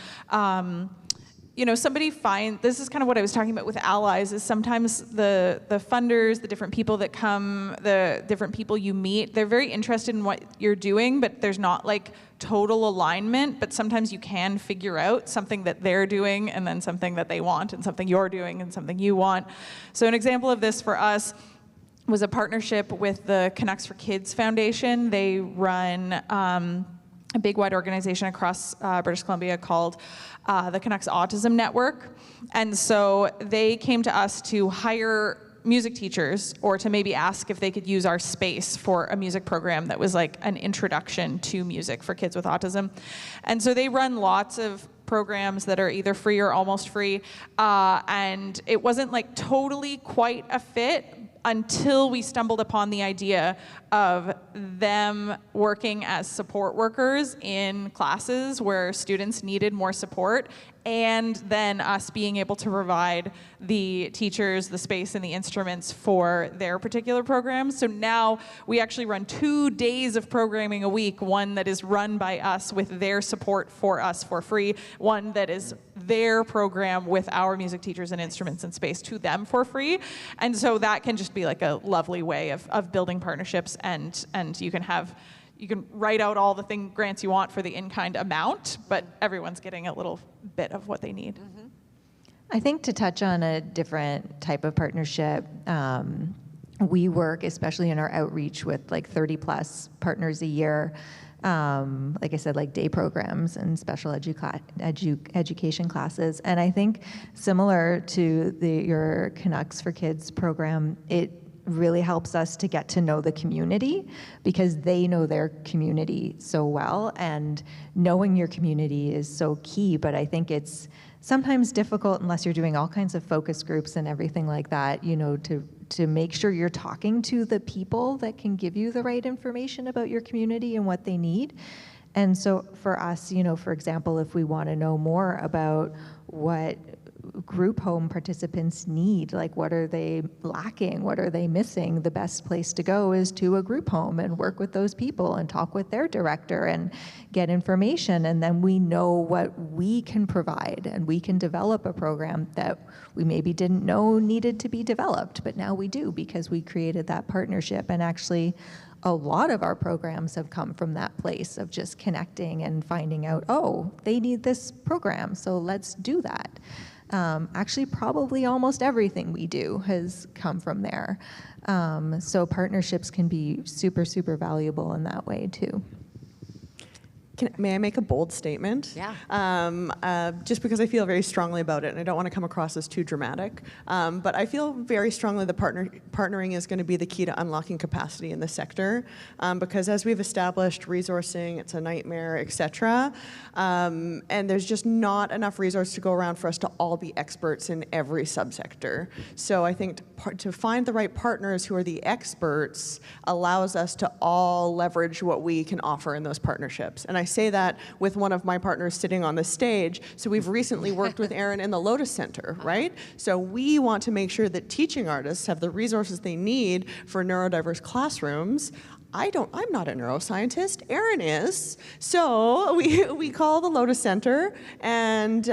Speaker 5: this is kind of what I was talking about with allies, is sometimes the funders, the different people that come, the different people you meet, they're very interested in what you're doing, but there's not like total alignment, but sometimes you can figure out something that they're doing and then something that they want and something you're doing and something you want. So an example of this for us was a partnership with the Canucks for Kids Foundation. They run a big wide organization across British Columbia called the Canucks Autism Network. And so they came to us to hire music teachers, or to maybe ask if they could use our space for a music program that was like an introduction to music for kids with autism. And so they run lots of programs that are either free or almost free, and it wasn't like totally quite a fit until we stumbled upon the idea of them working as support workers in classes where students needed more support, and then us being able to provide the teachers the space and the instruments for their particular programs. So now we actually run 2 days of programming a week, one that is run by us with their support for us for free, one that is their program with our music teachers and instruments and space to them for free. And so that can just be like a lovely way of building partnerships, and you can write out all the grants you want for the in-kind amount, but everyone's getting a little bit of what they need.
Speaker 4: Mm-hmm. I think to touch on a different type of partnership, we work, especially in our outreach, with like 30 plus partners a year. Like I said, like day programs and special education classes. And I think similar to your Canucks for Kids program, it really helps us to get to know the community, because they know their community so well, and knowing your community is so key. But I think it's sometimes difficult, unless you're doing all kinds of focus groups and everything like that, to make sure you're talking to the people that can give you the right information about your community and what they need. And so for us, for example, if we want to know more about what group home participants need, like what are they lacking, what are they missing, the best place to go is to a group home and work with those people and talk with their director and get information. And then we know what we can provide, and we can develop a program that we maybe didn't know needed to be developed, but now we do, because we created that partnership. And actually a lot of our programs have come from that place of just connecting and finding out, oh, they need this program, so let's do that. Actually, probably almost everything we do has come from there. So partnerships can be super, super valuable in that way too.
Speaker 7: May I make a bold statement?
Speaker 3: Yeah.
Speaker 7: Just because I feel very strongly about it, and I don't want to come across as too dramatic, but I feel very strongly that partnering is going to be the key to unlocking capacity in the sector, because as we've established, resourcing, it's a nightmare, et cetera, and there's just not enough resources to go around for us to all be experts in every subsector. So I think to find the right partners who are the experts allows us to all leverage what we can offer in those partnerships. And I say that with one of my partners sitting on the stage. So we've recently worked with Erin in the Lotus Center, right? So we want to make sure that teaching artists have the resources they need for neurodiverse classrooms. I'm not a neuroscientist, Erin is. So we call the Lotus Center, and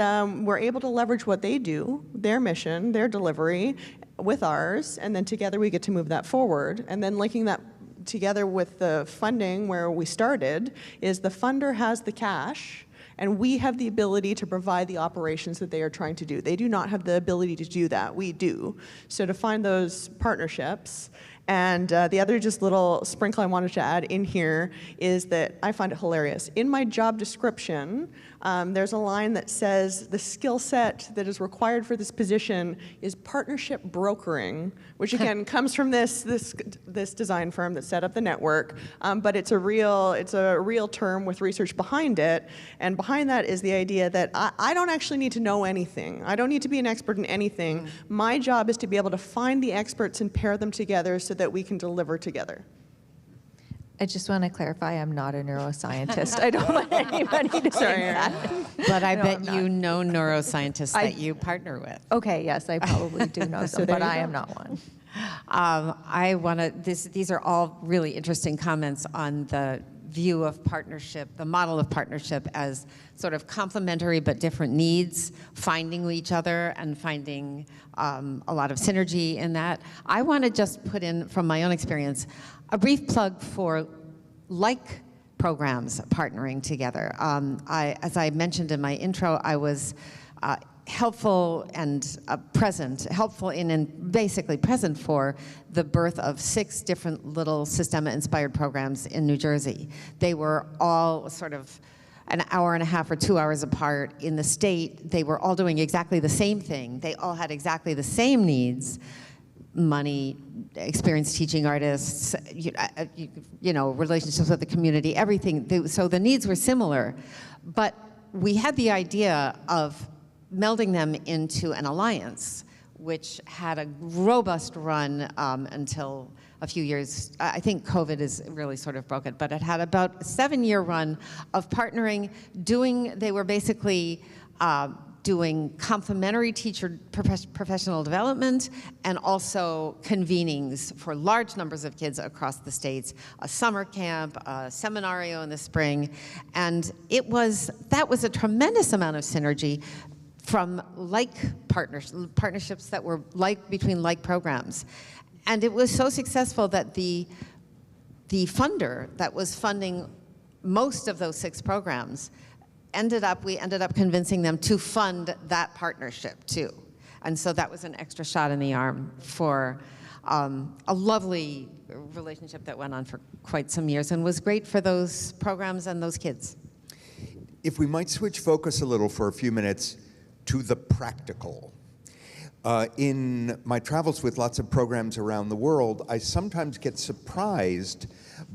Speaker 7: we're able to leverage what they do, their mission, their delivery, with ours, and then together we get to move that forward. And then linking that together with the funding where we started is the funder has the cash, and we have the ability to provide the operations that they are trying to do. They do not have the ability to do that, we do. So to find those partnerships And the other just little sprinkle I wanted to add in here is that I find it hilarious. In my job description, there's a line that says the skill set that is required for this position is partnership brokering, which again comes from this design firm that set up the network, but it's a real term with research behind it. And behind that is the idea that I don't actually need to know anything. I don't need to be an expert in anything. My job is to be able to find the experts and pair them together so that we can deliver together.
Speaker 4: I just want to clarify, I'm not a neuroscientist. I don't want anybody to think that.
Speaker 3: But I
Speaker 4: No,
Speaker 3: bet
Speaker 4: I'm not.
Speaker 3: you know neuroscientists that you partner with.
Speaker 4: Okay, yes, I probably do know some, but I am not one.
Speaker 3: I want to, these are all really interesting comments on the view of partnership, the model of partnership as sort of complementary but different needs, finding each other and finding a lot of synergy in that. I want to just put in, from my own experience, a brief plug for like programs partnering together. As I mentioned in my intro, I was helpful and basically present for the birth of 6 different little Systema-inspired programs in New Jersey. They were all sort of an hour and a half or 2 hours apart in the state. They were all doing exactly the same thing. They all had exactly the same needs: money, experienced teaching artists, relationships with the community, everything. So the needs were similar, but we had the idea of melding them into an alliance, which had a robust run until a few years. I think COVID has really sort of broke it, but it had about a 7-year run of partnering, they were basically doing complementary teacher professional development and also convenings for large numbers of kids across the states, a summer camp, a seminario in the spring, and that was a tremendous amount of synergy from partnerships that were between like programs. And it was so successful that the funder that was funding most of those 6 programs we ended up convincing them to fund that partnership too. And so that was an extra shot in the arm for a lovely relationship that went on for quite some years and was great for those programs and those kids.
Speaker 2: If we might switch focus a little for a few minutes to the practical. In my travels with lots of programs around the world, I sometimes get surprised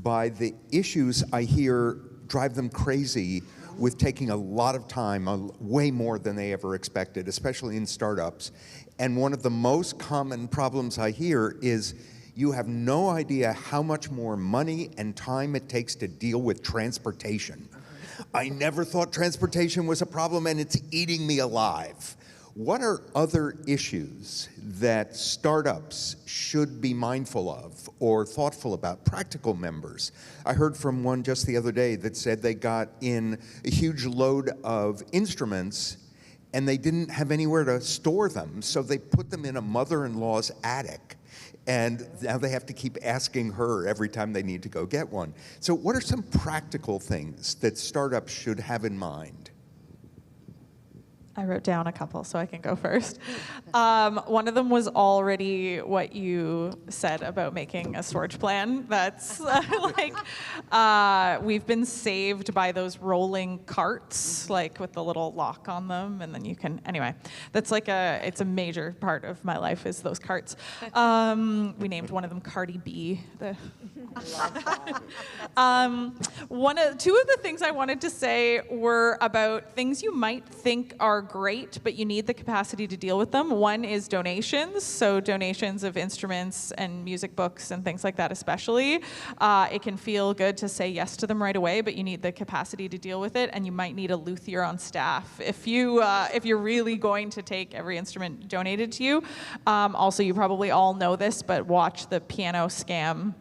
Speaker 2: by the issues I hear drive them crazy with taking a lot of time, way more than they ever expected, especially in startups. And one of the most common problems I hear is you have no idea how much more money and time it takes to deal with transportation. I never thought transportation was a problem, and it's eating me alive. What are other issues that startups should be mindful of or thoughtful about? Practical members. I heard from one just the other day that said they got in a huge load of instruments and they didn't have anywhere to store them, so they put them in a mother-in-law's attic. And now they have to keep asking her every time they need to go get one. So what are some practical things that startups should have in mind?
Speaker 5: I wrote down a couple, so I can go first. One of them was already what you said about making a storage plan. That's we've been saved by those rolling carts, like with the little lock on them, and then you can, anyway, that's it's a major part of my life is those carts. We named one of them Cardi B. Two of the things I wanted to say were about things you might think are great, but you need the capacity to deal with them. One is donations, so donations of instruments and music books and things like that especially. It can feel good to say yes to them right away, but you need the capacity to deal with it, and you might need a luthier on staff if you're really going to take every instrument donated to you. Also, you probably all know this, but watch the piano scam.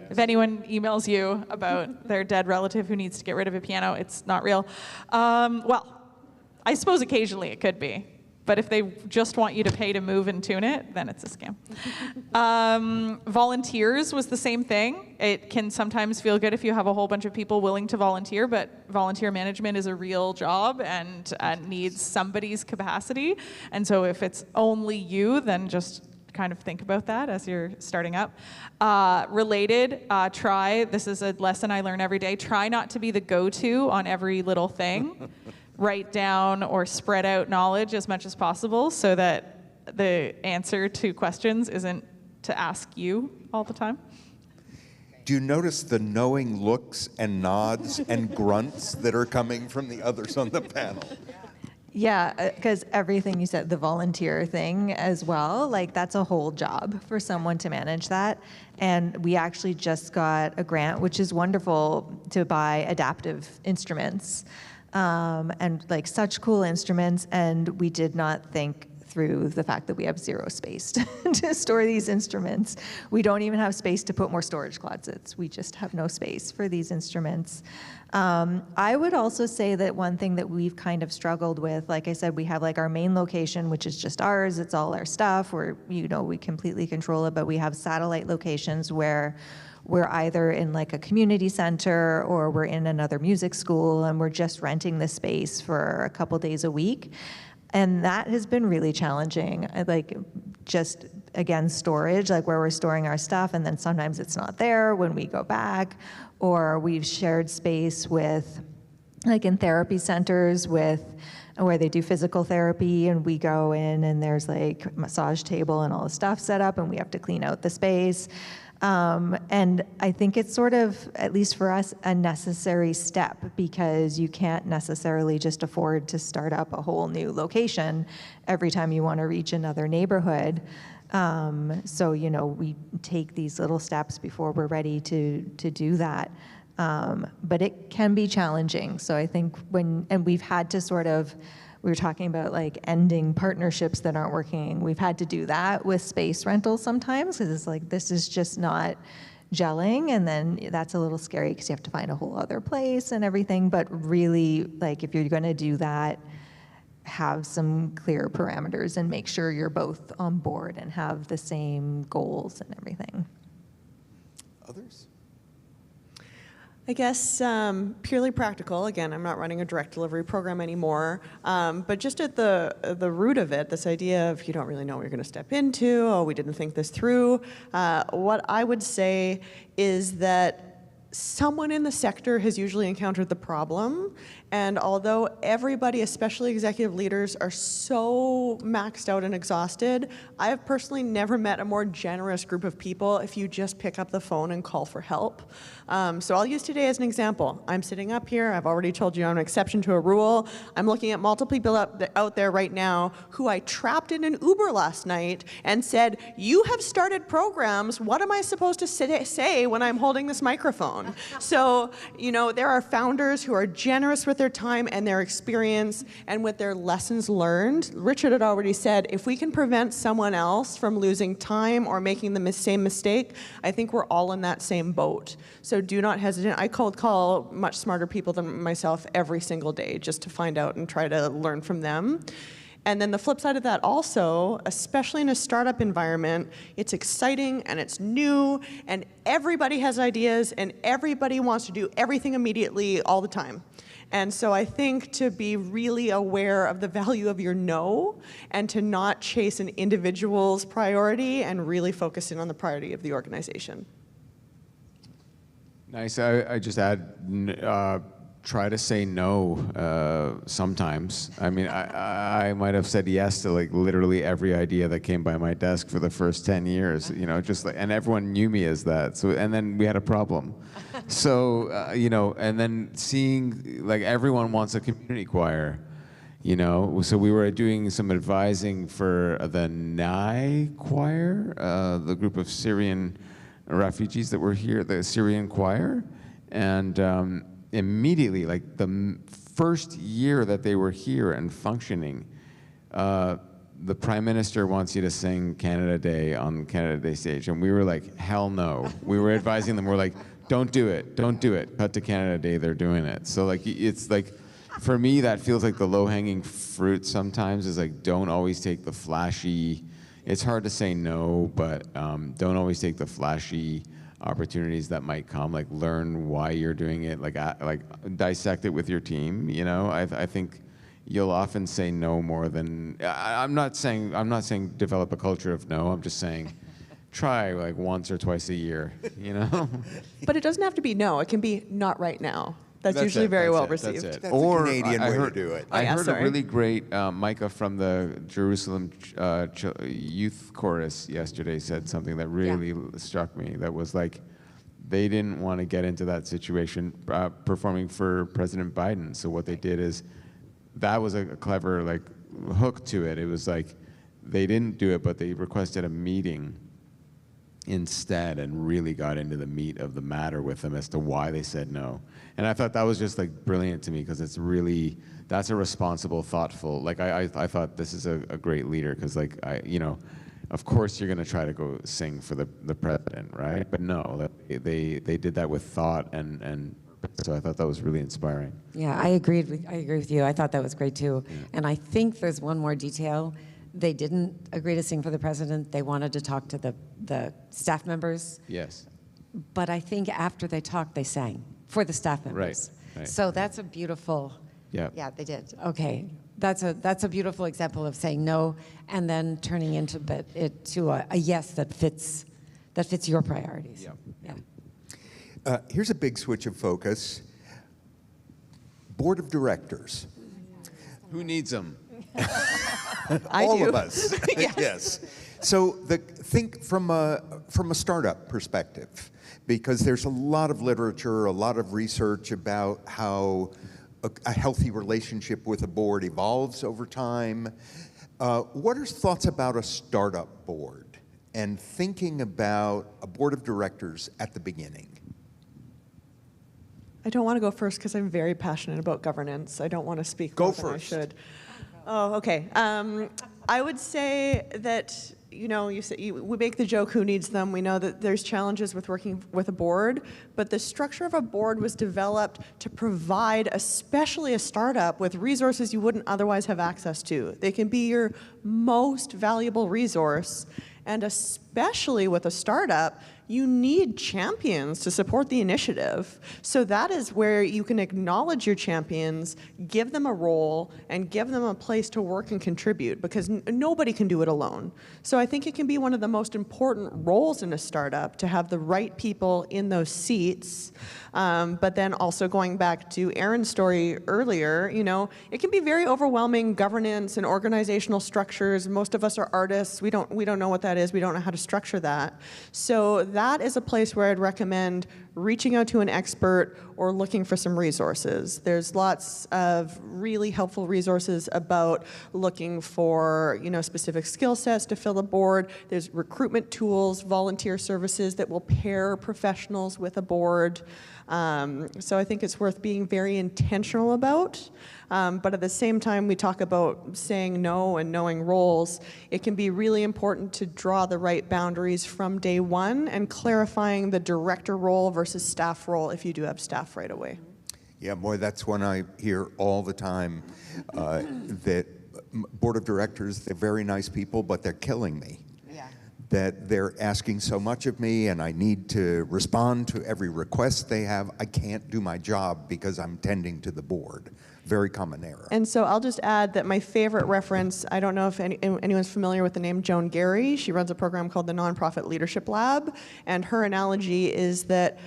Speaker 5: If anyone emails you about their dead relative who needs to get rid of a piano, it's not real. Well, I suppose occasionally it could be, but if they just want you to pay to move and tune it, then it's a scam. Volunteers was the same thing. It can sometimes feel good if you have a whole bunch of people willing to volunteer, but volunteer management is a real job and needs somebody's capacity. And so if it's only you, then just kind of think about that as you're starting up. Related, this is a lesson I learn every day, try not to be the go-to on every little thing. Write down or spread out knowledge as much as possible so that the answer to questions isn't to ask you all the time.
Speaker 2: Do you notice the knowing looks and nods and grunts that are coming from the others on the panel?
Speaker 4: Yeah, because everything you said, the volunteer thing as well, like that's a whole job for someone to manage that. And we actually just got a grant, which is wonderful, to buy adaptive instruments, and like such cool instruments. And we did not think through the fact that we have zero space to store these instruments. We don't even have space to put more storage closets. We just have no space for these instruments. I would also say that one thing that we've kind of struggled with, like I said, we have like our main location, which is just ours. It's all our stuff. We completely control it, but we have satellite locations where we're either in like a community center or we're in another music school, and we're just renting the space for a couple days a week. And that has been really challenging. Like, just again, storage, like where we're storing our stuff, and then sometimes it's not there when we go back, or we've shared space with, like in therapy centers where they do physical therapy, and we go in and there's like massage table and all the stuff set up, and we have to clean out the space. And I think it's sort of, at least for us, a necessary step, because you can't necessarily just afford to start up a whole new location every time you want to reach another neighborhood. So, we take these little steps before we're ready to do that. But it can be challenging. So I think and we've had to sort of, we were talking about like ending partnerships that aren't working. We've had to do that with space rentals sometimes, because it's like, this is just not gelling, and then that's a little scary because you have to find a whole other place and everything. But really, like, if you're going to do that, have some clear parameters and make sure you're both on board and have the same goals and everything.
Speaker 2: Others?
Speaker 7: I guess purely practical. Again, I'm not running a direct delivery program anymore, but just at the root of it, this idea of you don't really know what you're going to step into, oh, we didn't think this through. What I would say is that someone in the sector has usually encountered the problem, and although everybody, especially executive leaders, are so maxed out and exhausted, I have personally never met a more generous group of people if you just pick up the phone and call for help. So I'll use today as an example. I'm sitting up here. I've already told you I'm an exception to a rule. I'm looking at multiple people out there right now who I trapped in an Uber last night and said, you have started programs. What am I supposed to say when I'm holding this microphone? So, there are founders who are generous with their time and their experience and with their lessons learned. Richard had already said, if we can prevent someone else from losing time or making the same mistake, I think we're all in that same boat. So do not hesitate. I cold call much smarter people than myself every single day just to find out and try to learn from them. And then the flip side of that also, especially in a startup environment, it's exciting and it's new and everybody has ideas and everybody wants to do everything immediately all the time. And so I think to be really aware of the value of your no and to not chase an individual's priority and really focus in on the priority of the organization.
Speaker 6: Nice. I just add, try to say no sometimes. I mean, I might have said yes to like literally every idea that came by my desk for the first 10 years, just like, and everyone knew me as that. So, and then we had a problem. So, and then seeing like everyone wants a community choir, so we were doing some advising for the Nai choir, the group of Syrian refugees that were here, the Syrian choir, and immediately, like the first year that they were here and functioning, the Prime Minister wants you to sing Canada Day on Canada Day stage. And we were like, hell no. We were advising them, we're like, don't do it, cut to Canada Day, they're doing it. So like, it's like, for me, that feels like the low-hanging fruit sometimes is like, don't always take the flashy, it's hard to say no, but don't always take the flashy opportunities that might come, like learn why you're doing it, like dissect it with your team, I think, you'll often say no more than, I'm not saying develop a culture of no, I'm just saying try like once or twice a year, you know?
Speaker 7: But it doesn't have to be no. It can be not right now. That's usually very well received.
Speaker 6: That's it.
Speaker 2: That's a Canadian way to do it.
Speaker 6: I heard
Speaker 7: sorry.
Speaker 6: a really great, Micah from the Jerusalem Youth Chorus yesterday said something that really struck me. That was like, they didn't want to get into that situation performing for President Biden. So what they did is, that was a clever like hook to it. It was like, they didn't do it, but they requested a meeting instead and really got into the meat of the matter with them as to why they said no. And I thought that was just like brilliant to me, because it's really, that's a responsible, thoughtful, like I thought this is a great leader, because like, of course you're gonna try to go sing for the president, right? But no, they did that with thought, and so I thought that was really inspiring.
Speaker 13: Yeah, I agree with you. I thought that was great too. Yeah. And I think there's one more detail. They didn't agree to sing for the president. They wanted to talk to the staff members.
Speaker 6: Yes.
Speaker 13: But I think after they talked, they sang for the staff members.
Speaker 6: Right.
Speaker 13: So that's a beautiful.
Speaker 6: Yeah.
Speaker 13: Yeah, they did. Okay, that's a beautiful example of saying no and then turning into it to a yes that fits your priorities.
Speaker 6: Yeah.
Speaker 13: Yeah.
Speaker 2: Here's a big switch of focus. Board of directors.
Speaker 6: Who needs them?
Speaker 2: All of us. Yes. So think from a startup perspective, because there's a lot of literature, a lot of research about how a healthy relationship with a board evolves over time. What are thoughts about a startup board and thinking about a board of directors at the beginning?
Speaker 7: I don't want to go first because I'm very passionate about governance. I don't want to speak more than I should. Oh, okay. I would say that, we make the joke, who needs them? We know that there's challenges with working with a board, but the structure of a board was developed to provide, especially a startup, with resources you wouldn't otherwise have access to. They can be your most valuable resource, and especially with a startup, you need champions to support the initiative. So that is where you can acknowledge your champions, give them a role, and give them a place to work and contribute, because nobody can do it alone. So I think it can be one of the most important roles in a startup to have the right people in those seats. But then also going back to Erin's story earlier, it can be very overwhelming, governance and organizational structures. Most of us are artists. We don't know what that is. We don't know how to structure that. So that is a place where I'd recommend reaching out to an expert or looking for some resources. There's lots of really helpful resources about looking for, specific skill sets to fill a board. There's recruitment tools, volunteer services that will pair professionals with a board. So I think it's worth being very intentional about. But at the same time, we talk about saying no and knowing roles. It can be really important to draw the right boundaries from day one and clarifying the director role versus staff role if you do have staff right away.
Speaker 2: Yeah, boy, that's one I hear all the time, that board of directors, they're very nice people, but they're killing me. That they're asking so much of me and I need to respond to every request they have. I can't do my job because I'm tending to the board. Very common error.
Speaker 7: And so I'll just add that my favorite reference, I don't know if anyone's familiar with the name Joan Gary. She runs a program called the Nonprofit Leadership Lab, and her analogy is that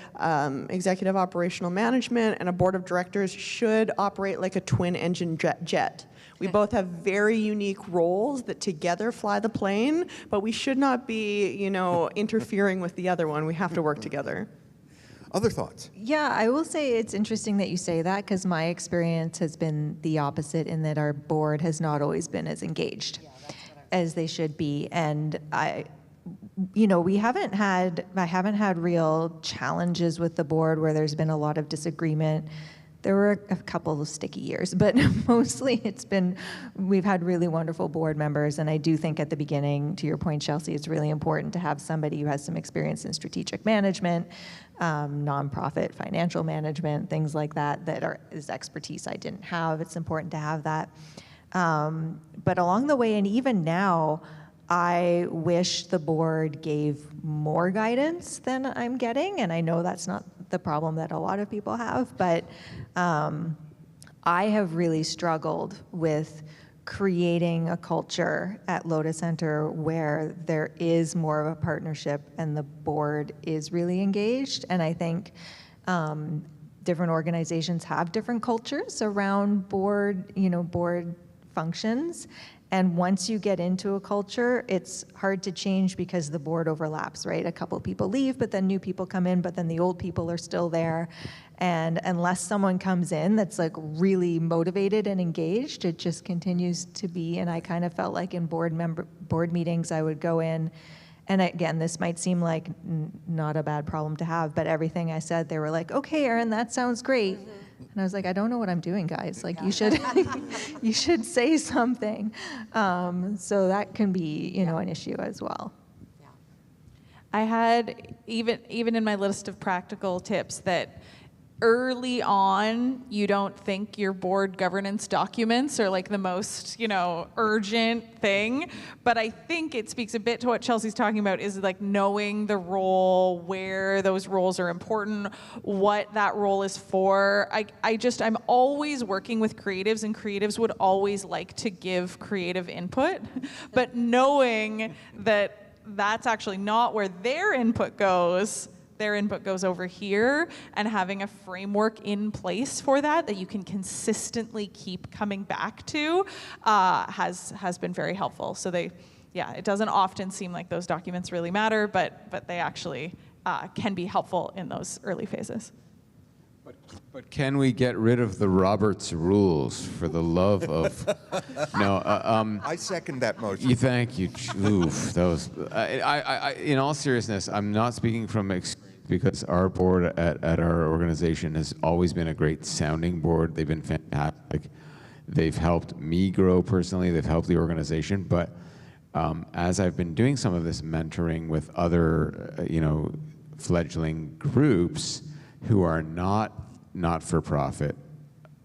Speaker 7: executive operational management and a board of directors should operate like a twin-engine jet. We both have very unique roles that together fly the plane, but we should not be, interfering with the other one. We have to work together.
Speaker 2: Other thoughts?
Speaker 4: Yeah, I will say it's interesting that you say that, because my experience has been the opposite, in that our board has not always been as engaged as they should be. And I haven't had real challenges with the board where there's been a lot of disagreement. There were a couple of sticky years, but mostly we've had really wonderful board members. And I do think at the beginning, to your point, Chelsea, it's really important to have somebody who has some experience in strategic management, nonprofit financial management, things like that, is expertise I didn't have. It's important to have that. But along the way, and even now, I wish the board gave more guidance than I'm getting, and I know that's not the problem that a lot of people have, but I have really struggled with creating a culture at Lotus Center where there is more of a partnership and the board is really engaged. And I think different organizations have different cultures around board, board functions. And once you get into a culture, it's hard to change because the board overlaps, right? A couple people leave, but then new people come in, but then the old people are still there. And unless someone comes in that's like really motivated and engaged, it just continues to be. And I kind of felt like in board meetings, I would go in, and again, this might seem like not a bad problem to have, but everything I said, they were like, okay, Erin, that sounds great. And I was like, I don't know what I'm doing, guys. Like, you should, you should say something. So that can be, an issue as well.
Speaker 5: I had, even in my list of practical tips, that early on, you don't think your board governance documents are like the most, urgent thing. But I think it speaks a bit to what Chelsea's talking about, is like knowing the role, where those roles are important, what that role is for. I'm always working with creatives, and creatives would always like to give creative input. But knowing that that's actually not where their input goes over here, and having a framework in place for that you can consistently keep coming back to has been very helpful. So it doesn't often seem like those documents really matter, but they actually can be helpful in those early phases.
Speaker 6: But can we get rid of the Roberts rules, for the love of... No,
Speaker 2: I second that motion.
Speaker 6: Thank you. Oof, those. In all seriousness, I'm not speaking from experience, because our board at our organization has always been a great sounding board. They've been fantastic. They've helped me grow personally. They've helped the organization. But as I've been doing some of this mentoring with other, fledgling groups who are not-for-profit,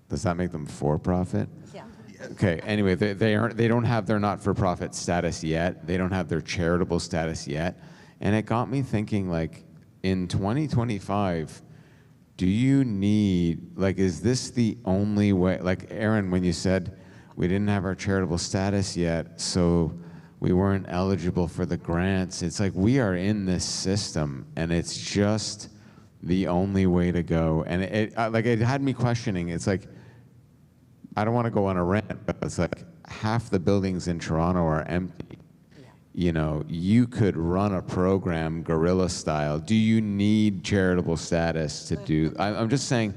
Speaker 6: does that make them for-profit?
Speaker 3: Yeah.
Speaker 6: Okay, anyway, they don't have their not-for-profit status yet. They don't have their charitable status yet. And it got me thinking, like, in 2025, do you need, is this the only way? Like, Erin, when you said we didn't have our charitable status yet, so we weren't eligible for the grants, it's like we are in this system, and it's just the only way to go. And it had me questioning. It's like, I don't want to go on a rant, but it's like half the buildings in Toronto are empty. You could run a program guerrilla style. Do you need charitable status to do? I'm just saying,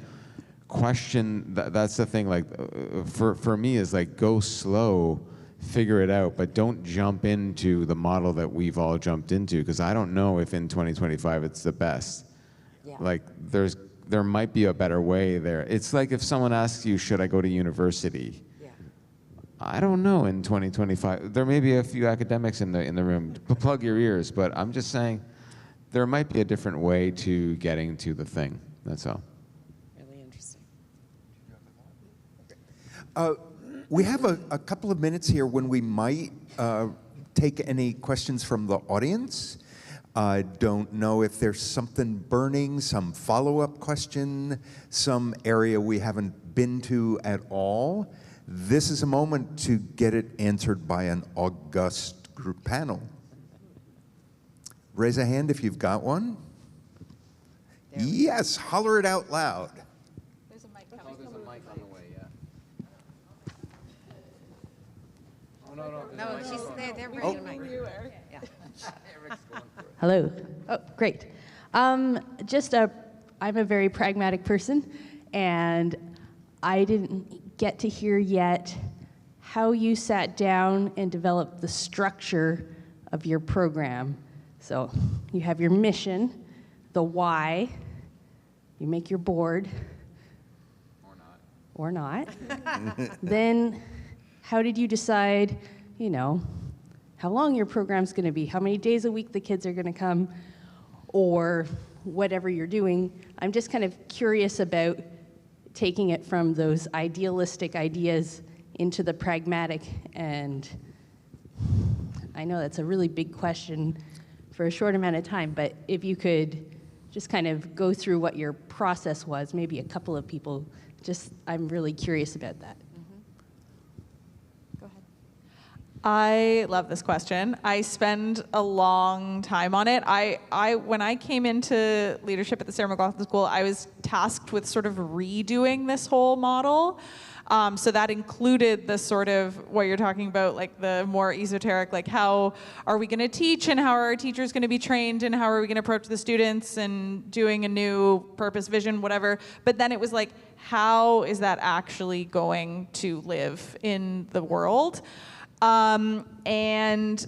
Speaker 6: question. That's the thing. Like, for me, is like, go slow, figure it out, but don't jump into the model that we've all jumped into, because I don't know if in 2025 it's the best. Yeah. Like, there might be a better way there. It's like if someone asks you, should I go to university? I don't know in 2025. There may be a few academics in the room. Plug your ears, but I'm just saying there might be a different way to getting to the thing. That's all.
Speaker 13: Really interesting.
Speaker 2: We have a couple of minutes here when we might take any questions from the audience. I don't know if there's something burning, some follow-up question, some area we haven't been to at all. This is a moment to get it answered by an august group panel. Raise a hand if you've got one. Yes, holler it out loud.
Speaker 5: There's a mic coming.
Speaker 6: There's a mic on the way, yeah. Oh,
Speaker 13: No, they're bringing a mic.
Speaker 6: Yeah.
Speaker 12: Hello. Oh, great. I'm a very pragmatic person, and I didn't get to hear yet how you sat down and developed the structure of your program. So you have your mission, the why, you make your board. Or not. Then how did you decide, how long your program's going to be, how many days a week the kids are going to come, or whatever you're doing. I'm just kind of curious about taking it from those idealistic ideas into the pragmatic, and I know that's a really big question for a short amount of time, but if you could just kind of go through what your process was, maybe a couple of people I'm really curious about that.
Speaker 3: Go ahead.
Speaker 5: I love this question. I spend a long time on it. When I came into leadership at the Sarah McLachlan School, I was tasked with sort of redoing this whole model. So that included the sort of what you're talking about, like the more esoteric, like how are we going to teach and how are our teachers going to be trained and how are we going to approach the students and doing a new purpose, vision, whatever. But then it was like, how is that actually going to live in the world? And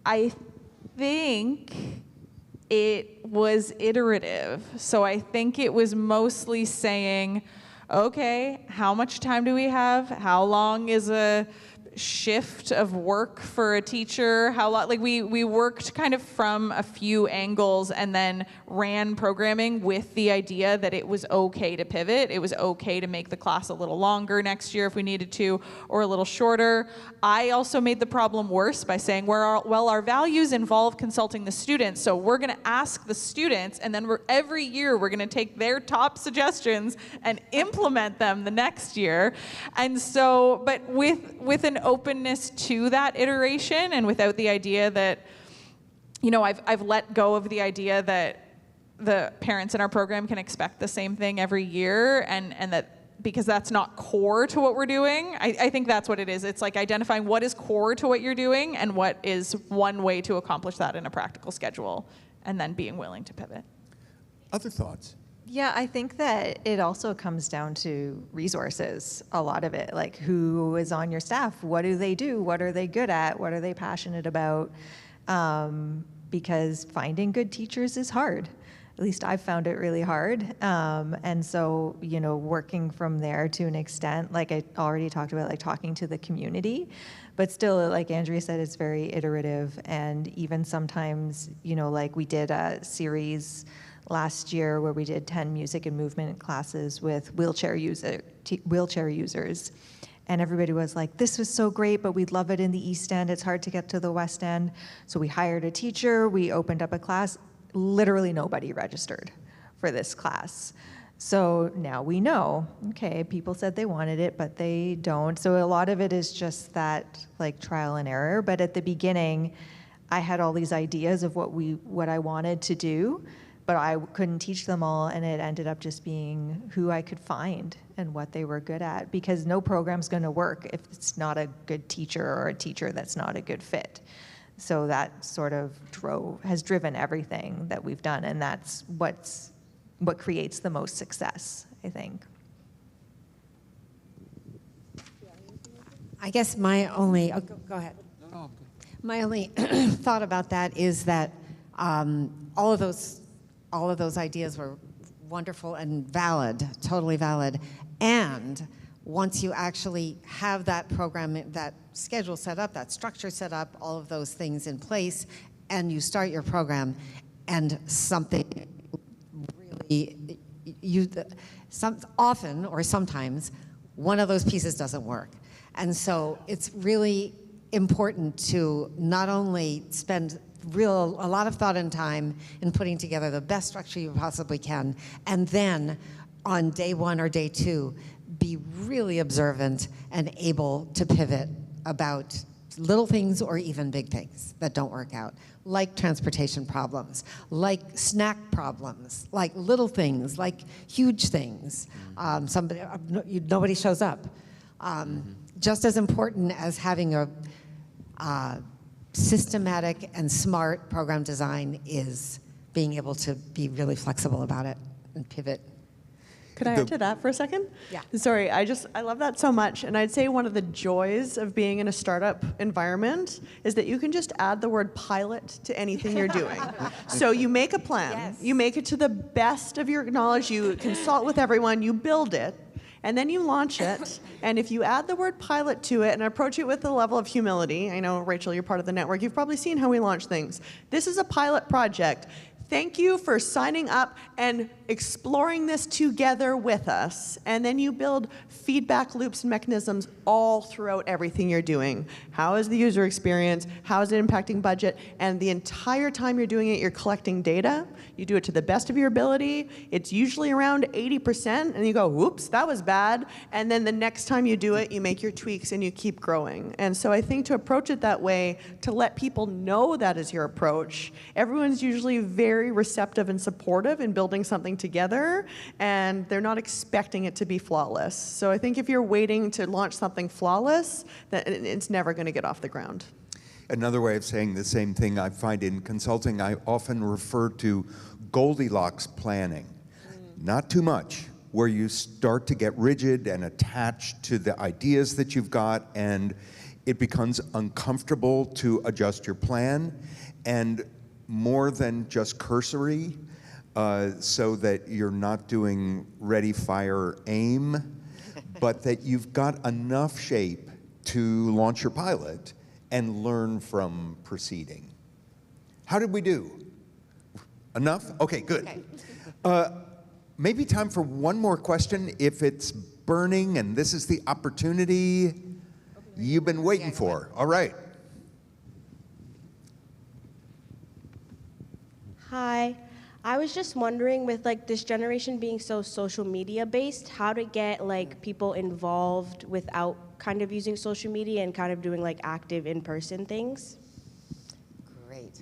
Speaker 5: I think it was iterative. So I think it was mostly saying, okay, how much time do we have? How long is a shift of work for a teacher? How long? Like we worked kind of from a few angles and then ran programming with the idea that it was okay to pivot. It was okay to make the class a little longer next year if we needed to, or a little shorter. I also made the problem worse by saying, well, our values involve consulting the students, so we're going to ask the students, and then every year we're going to take their top suggestions and implement them the next year. And so, but with an openness to that iteration and without the idea that, I've let go of the idea that the parents in our program can expect the same thing every year, and that because that's not core to what we're doing. I think that's what it is. It's like identifying what is core to what you're doing and what is one way to accomplish that in a practical schedule, and then being willing to pivot.
Speaker 2: Other thoughts?
Speaker 4: Yeah, I think that it also comes down to resources, a lot of it. Like, who is on your staff? What do they do? What are they good at? What are they passionate about? Because finding good teachers is hard. At least I've found it really hard. And so, working from there to an extent, like I already talked about, like talking to the community, but still, like Andrea said, it's very iterative. And even sometimes, like we did a series last year where we did 10 music and movement classes with wheelchair users. And everybody was like, this was so great, but we'd love it in the East End. It's hard to get to the West End. So we hired a teacher, we opened up a class. Literally nobody registered for this class. So now we know, okay, people said they wanted it, but they don't. So a lot of it is just that like trial and error. But at the beginning, I had all these ideas of what I wanted to do, but I couldn't teach them all, and it ended up just being who I could find and what they were good at, because no program's gonna work if it's not a good teacher or a teacher that's not a good fit. So that sort of has driven everything that we've done, and that's what creates the most success, I think.
Speaker 13: I guess my only, go ahead.
Speaker 6: No,
Speaker 13: My only thought about that is that all of those ideas were wonderful and valid, totally valid. And once you actually have that program, that schedule set up, that structure set up, all of those things in place, and you start your program, and something really, often or sometimes, one of those pieces doesn't work. And so it's really important to not only spend a lot of thought and time in putting together the best structure you possibly can, and then on day one or day two, be really observant and able to pivot about little things or even big things that don't work out, like transportation problems, like snack problems, like little things, like huge things. Nobody shows up. Just as important as having a systematic and smart program design is being able to be really flexible about it and pivot.
Speaker 7: Could I add to that for a second?
Speaker 13: Yeah.
Speaker 7: Sorry, I love that so much. And I'd say one of the joys of being in a startup environment is that you can just add the word pilot to anything you're doing. So you make a plan,
Speaker 13: Yes.
Speaker 7: you make it to the best of your knowledge, you consult with everyone, you build it, and then you launch it. And if you add the word pilot to it and approach it with a level of humility, I know, Rachel, you're part of the network, you've probably seen how we launch things. This is a pilot project. Thank you for signing up and exploring this together with us. And then you build feedback loops and mechanisms all throughout everything you're doing. How is the user experience? How is it impacting budget? And the entire time you're doing it, you're collecting data. You do it to the best of your ability. It's usually around 80%, and you go, whoops, that was bad. And then the next time you do it, you make your tweaks and you keep growing. And so I think to approach it that way, to let people know that is your approach, everyone's usually very receptive and supportive in building something together, and they're not expecting it to be flawless. So I think if you're waiting to launch something flawless, that it's never going to get off the ground.
Speaker 2: Another way of saying the same thing I find in consulting, I often refer to Goldilocks planning. Not too much, where you start to get rigid and attached to the ideas that you've got, and it becomes uncomfortable to adjust your plan, and more than just cursory, so that you're not doing ready, fire, aim, but that you've got enough shape to launch your pilot and learn from proceeding. How did we do? Enough? Okay, good. Maybe time for one more question if it's burning and this is the opportunity you've been waiting for. All right.
Speaker 14: Hi. I was just wondering, with like this generation being so social media based, how to get like people involved without kind of using social media and kind of doing like active in-person things.
Speaker 13: Great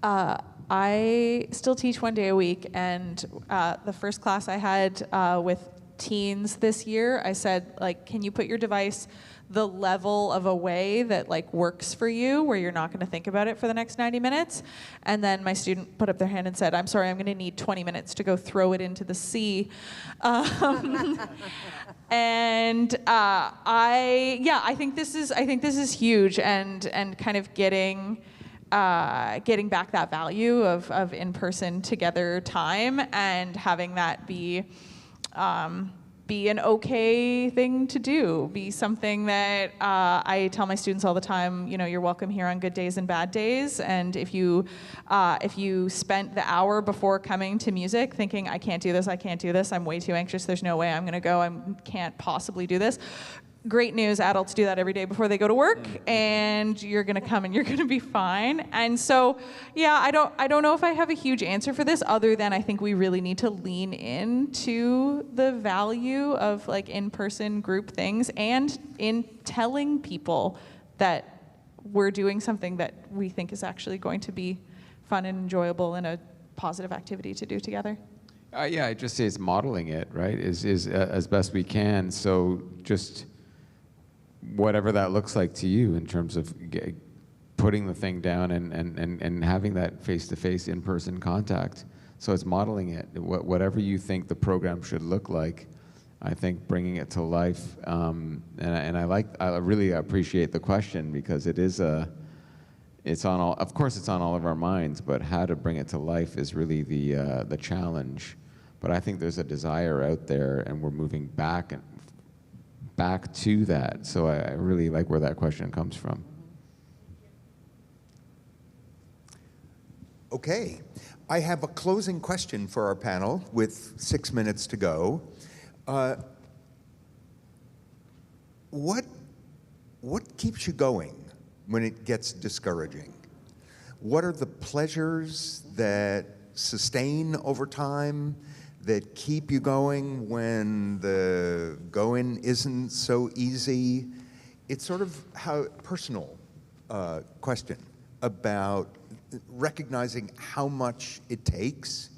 Speaker 13: question.
Speaker 5: I still teach 1 day a week, and the first class I had with teens this year, I said, like, can you put your device the level of away that like works for you, where you're not going to think about it for the next 90 minutes? And then my student put up their hand and said, I'm sorry, I'm going to need 20 minutes to go throw it into the sea. And I think this is huge, and kind of getting back that value of in-person together time, and having that be an okay thing to do, be something that I tell my students all the time, you know, you're welcome here on good days and bad days, and if you spent the hour before coming to music thinking, I can't do this, I'm way too anxious, there's no way I'm gonna go, I can't possibly do this, great news, adults do that every day before they go to work, and you're gonna come and you're gonna be fine. And so, yeah, I don't know if I have a huge answer for this, other than I think we really need to lean into the value of like in-person group things, and in telling people that we're doing something that we think is actually going to be fun and enjoyable and a positive activity to do together.
Speaker 6: Yeah, I just say it's modeling it, right, is as best we can. So just whatever that looks like to you in terms of putting the thing down and having that face-to-face in-person contact. So it's modeling it. Whatever you think the program should look like, I think bringing it to life. And I really appreciate the question, because it is it's on all, of course it's on all of our minds, but how to bring it to life is really the challenge. But I think there's a desire out there, and we're moving back to that. So I really like where that question comes from.
Speaker 2: Okay, I have a closing question for our panel with 6 minutes to go. What keeps you going when it gets discouraging? What are the pleasures that sustain over time, that keep you going when the going isn't so easy? It's sort of how personal question about recognizing how much it takes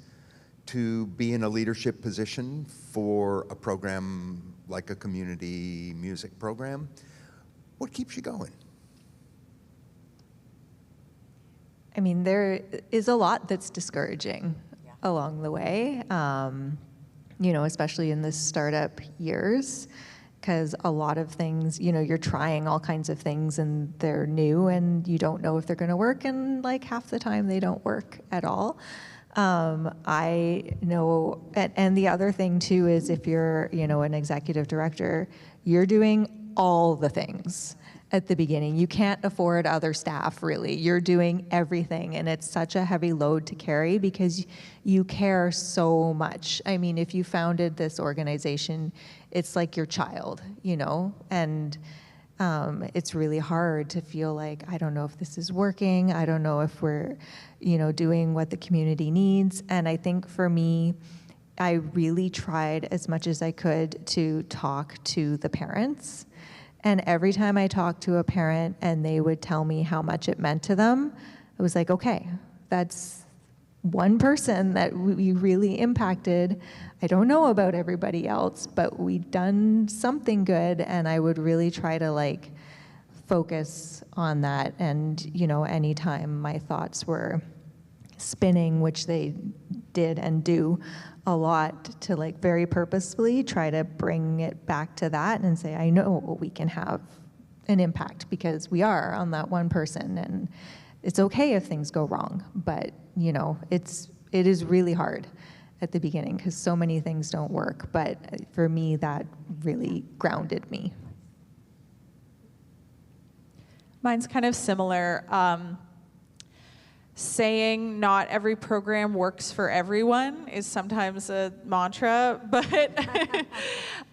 Speaker 2: to be in a leadership position for a program like a community music program. What keeps you going?
Speaker 4: I mean, there is a lot that's discouraging along the way, especially in the startup years, because a lot of things, you're trying all kinds of things and they're new and you don't know if they're going to work, and like half the time they don't work at all. I know, and the other thing too is if you're, an executive director, you're doing all the things. at the beginning. You can't afford other staff, really. You're doing everything, and it's such a heavy load to carry because you care so much. I mean, if you founded this organization, it's like your child, you know, and it's really hard to feel like, I don't know if this is working. I don't know if we're, you know, doing what the community needs. And I think for me, I really tried as much as I could to talk to the parents. And every time I talked to a parent and they would tell me how much it meant to them, I was like, okay, that's one person that we really impacted. I don't know about everybody else, but we've done something good, and I would really try to like focus on that. And, you know, anytime my thoughts were spinning, which they did and do a lot, to like very purposefully try to bring it back to that and say, I know we can have an impact because we are on that one person, and it's okay if things go wrong, but you know, it is really hard at the beginning because so many things don't work. But for me, that really grounded me.
Speaker 5: Mine's kind of similar. Saying not every program works for everyone is sometimes a mantra, but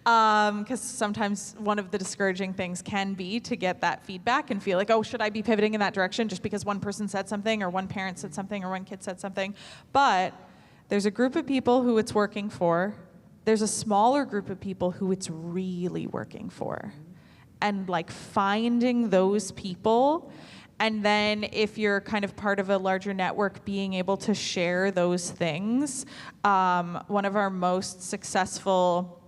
Speaker 5: because sometimes one of the discouraging things can be to get that feedback and feel like, oh, should I be pivoting in that direction just because one person said something or one parent said something or one kid said something? But there's a group of people who it's working for. There's a smaller group of people who it's really working for. And like finding those people. And then if you're kind of part of a larger network, being able to share those things. One of our most successful,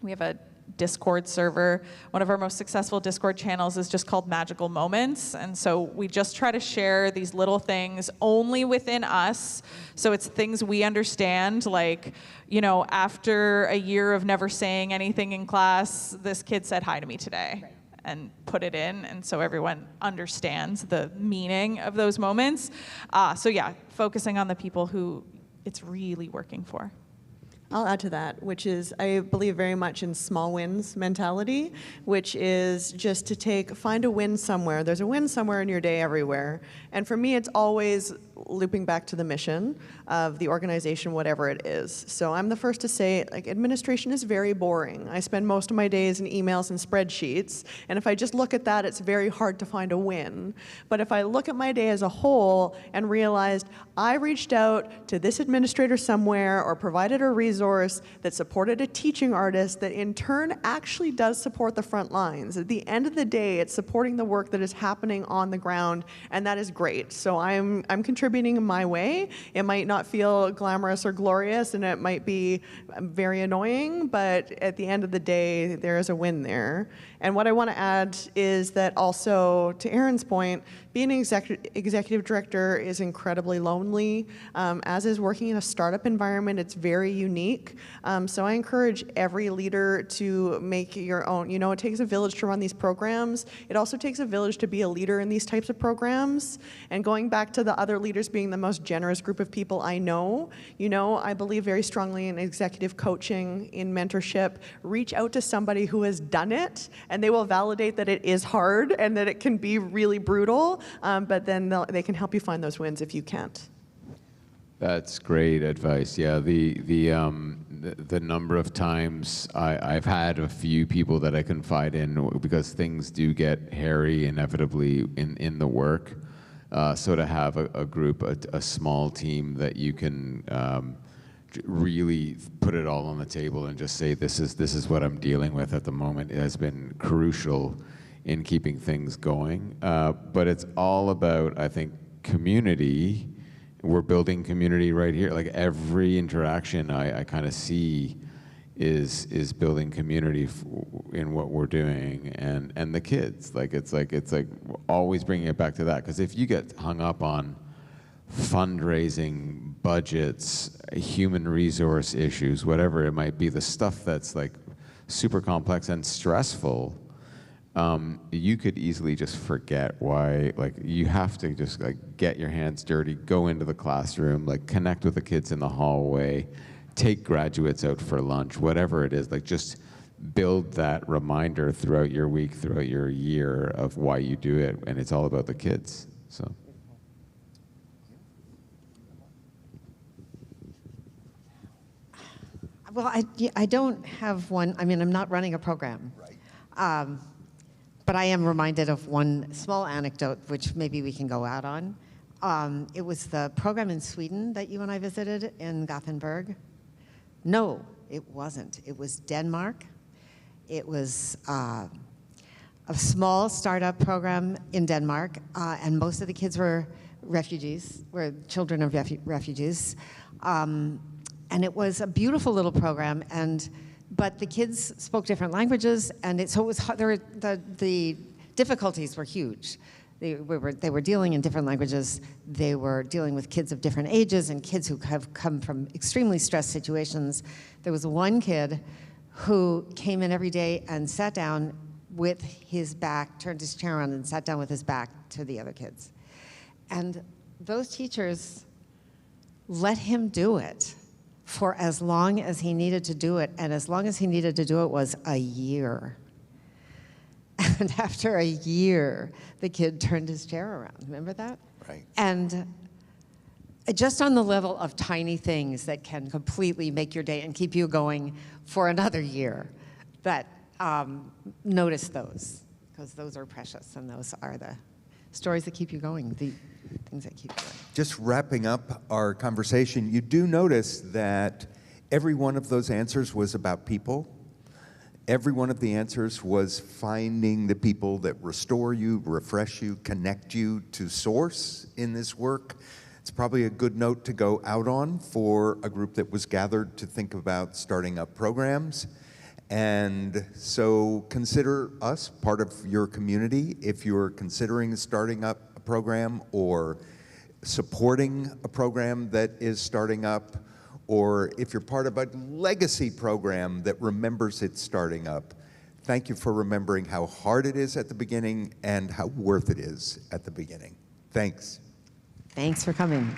Speaker 5: we have a Discord server. One of our most successful Discord channels is just called Magical Moments. And so we just try to share these little things only within us. So it's things we understand, like, you know, after a year of never saying anything in class, this kid said hi to me today. Right. And put it in, and so everyone understands the meaning of those moments. So yeah, focusing on the people who it's really working for.
Speaker 7: I'll add to that, which is I believe very much in small wins mentality, which is just to find a win somewhere. There's a win somewhere in your day everywhere. And for me, it's always looping back to the mission of the organization, whatever it is. So I'm the first to say, like, administration is very boring. I spend most of my days in emails and spreadsheets, and if I just look at that, it's very hard to find a win. But if I look at my day as a whole and realized I reached out to this administrator somewhere or provided a resource that supported a teaching artist that in turn actually does support the front lines. At the end of the day, it's supporting the work that is happening on the ground, and that is great. So I'm contributing in my way. It might not feel glamorous or glorious, and it might be very annoying, but at the end of the day, there is a win there. And what I want to add is that also, to Erin's point, being an executive director is incredibly lonely, as is working in a startup environment. It's very unique. So I encourage every leader to make your own. You know, it takes a village to run these programs. It also takes a village to be a leader in these types of programs. And going back to the other leaders being the most generous group of people I know, you know, I believe very strongly in executive coaching, in mentorship. Reach out to somebody who has done it, and they will validate that it is hard and that it can be really brutal. But then they can help you find those wins if you can't.
Speaker 6: That's great advice. Yeah, the number of times I've had a few people that I confide in because things do get hairy inevitably in the work. So to have a group, a small team that you can really put it all on the table and just say this is what I'm dealing with at the moment, it has been crucial in keeping things going. But it's all about, I think, community. We're building community right here. Like every interaction I kind of see is building community in what we're doing, and the kids. It's like always bringing it back to that. Because if you get hung up on fundraising, budgets, human resource issues, whatever it might be, the stuff that's like super complex and stressful, you could easily just forget why. Like you have to just like get your hands dirty, go into the classroom, like connect with the kids in the hallway, take graduates out for lunch, whatever it is. Like just build that reminder throughout your week, throughout your year of why you do it, and it's all about the kids. So.
Speaker 13: Well, I don't have one. I mean, I'm not running a program. Right. But I am reminded of one small anecdote, which maybe we can go out on. It was the program in Sweden that you and I visited in Gothenburg. No, it wasn't. It was Denmark. It was a small startup program in Denmark, and most of the kids were refugees, were children of refugees. And it was a beautiful little program, but the kids spoke different languages, and so it was the difficulties were huge. They were dealing in different languages. They were dealing with kids of different ages and kids who have come from extremely stressed situations. There was one kid who came in every day and sat down with his back, turned his chair around and sat down with his back to the other kids. And those teachers let him do it for as long as he needed to do it, and as long as he needed to do it was a year. And after a year, the kid turned his chair around. Remember that?
Speaker 2: Right.
Speaker 13: And just on the level of tiny things that can completely make your day and keep you going for another year, that notice those, because those are precious, and those are the stories that keep you going, the things that keep you going.
Speaker 2: Just wrapping up our conversation, you do notice that every one of those answers was about people. Every one of the answers was finding the people that restore you, refresh you, connect you to source in this work. It's probably a good note to go out on for a group that was gathered to think about starting up programs. And so consider us part of your community if you're considering starting up a program or supporting a program that is starting up, or if you're part of a legacy program that remembers its starting up. Thank you for remembering how hard it is at the beginning and how worth it is at the beginning. Thanks.
Speaker 13: Thanks for coming.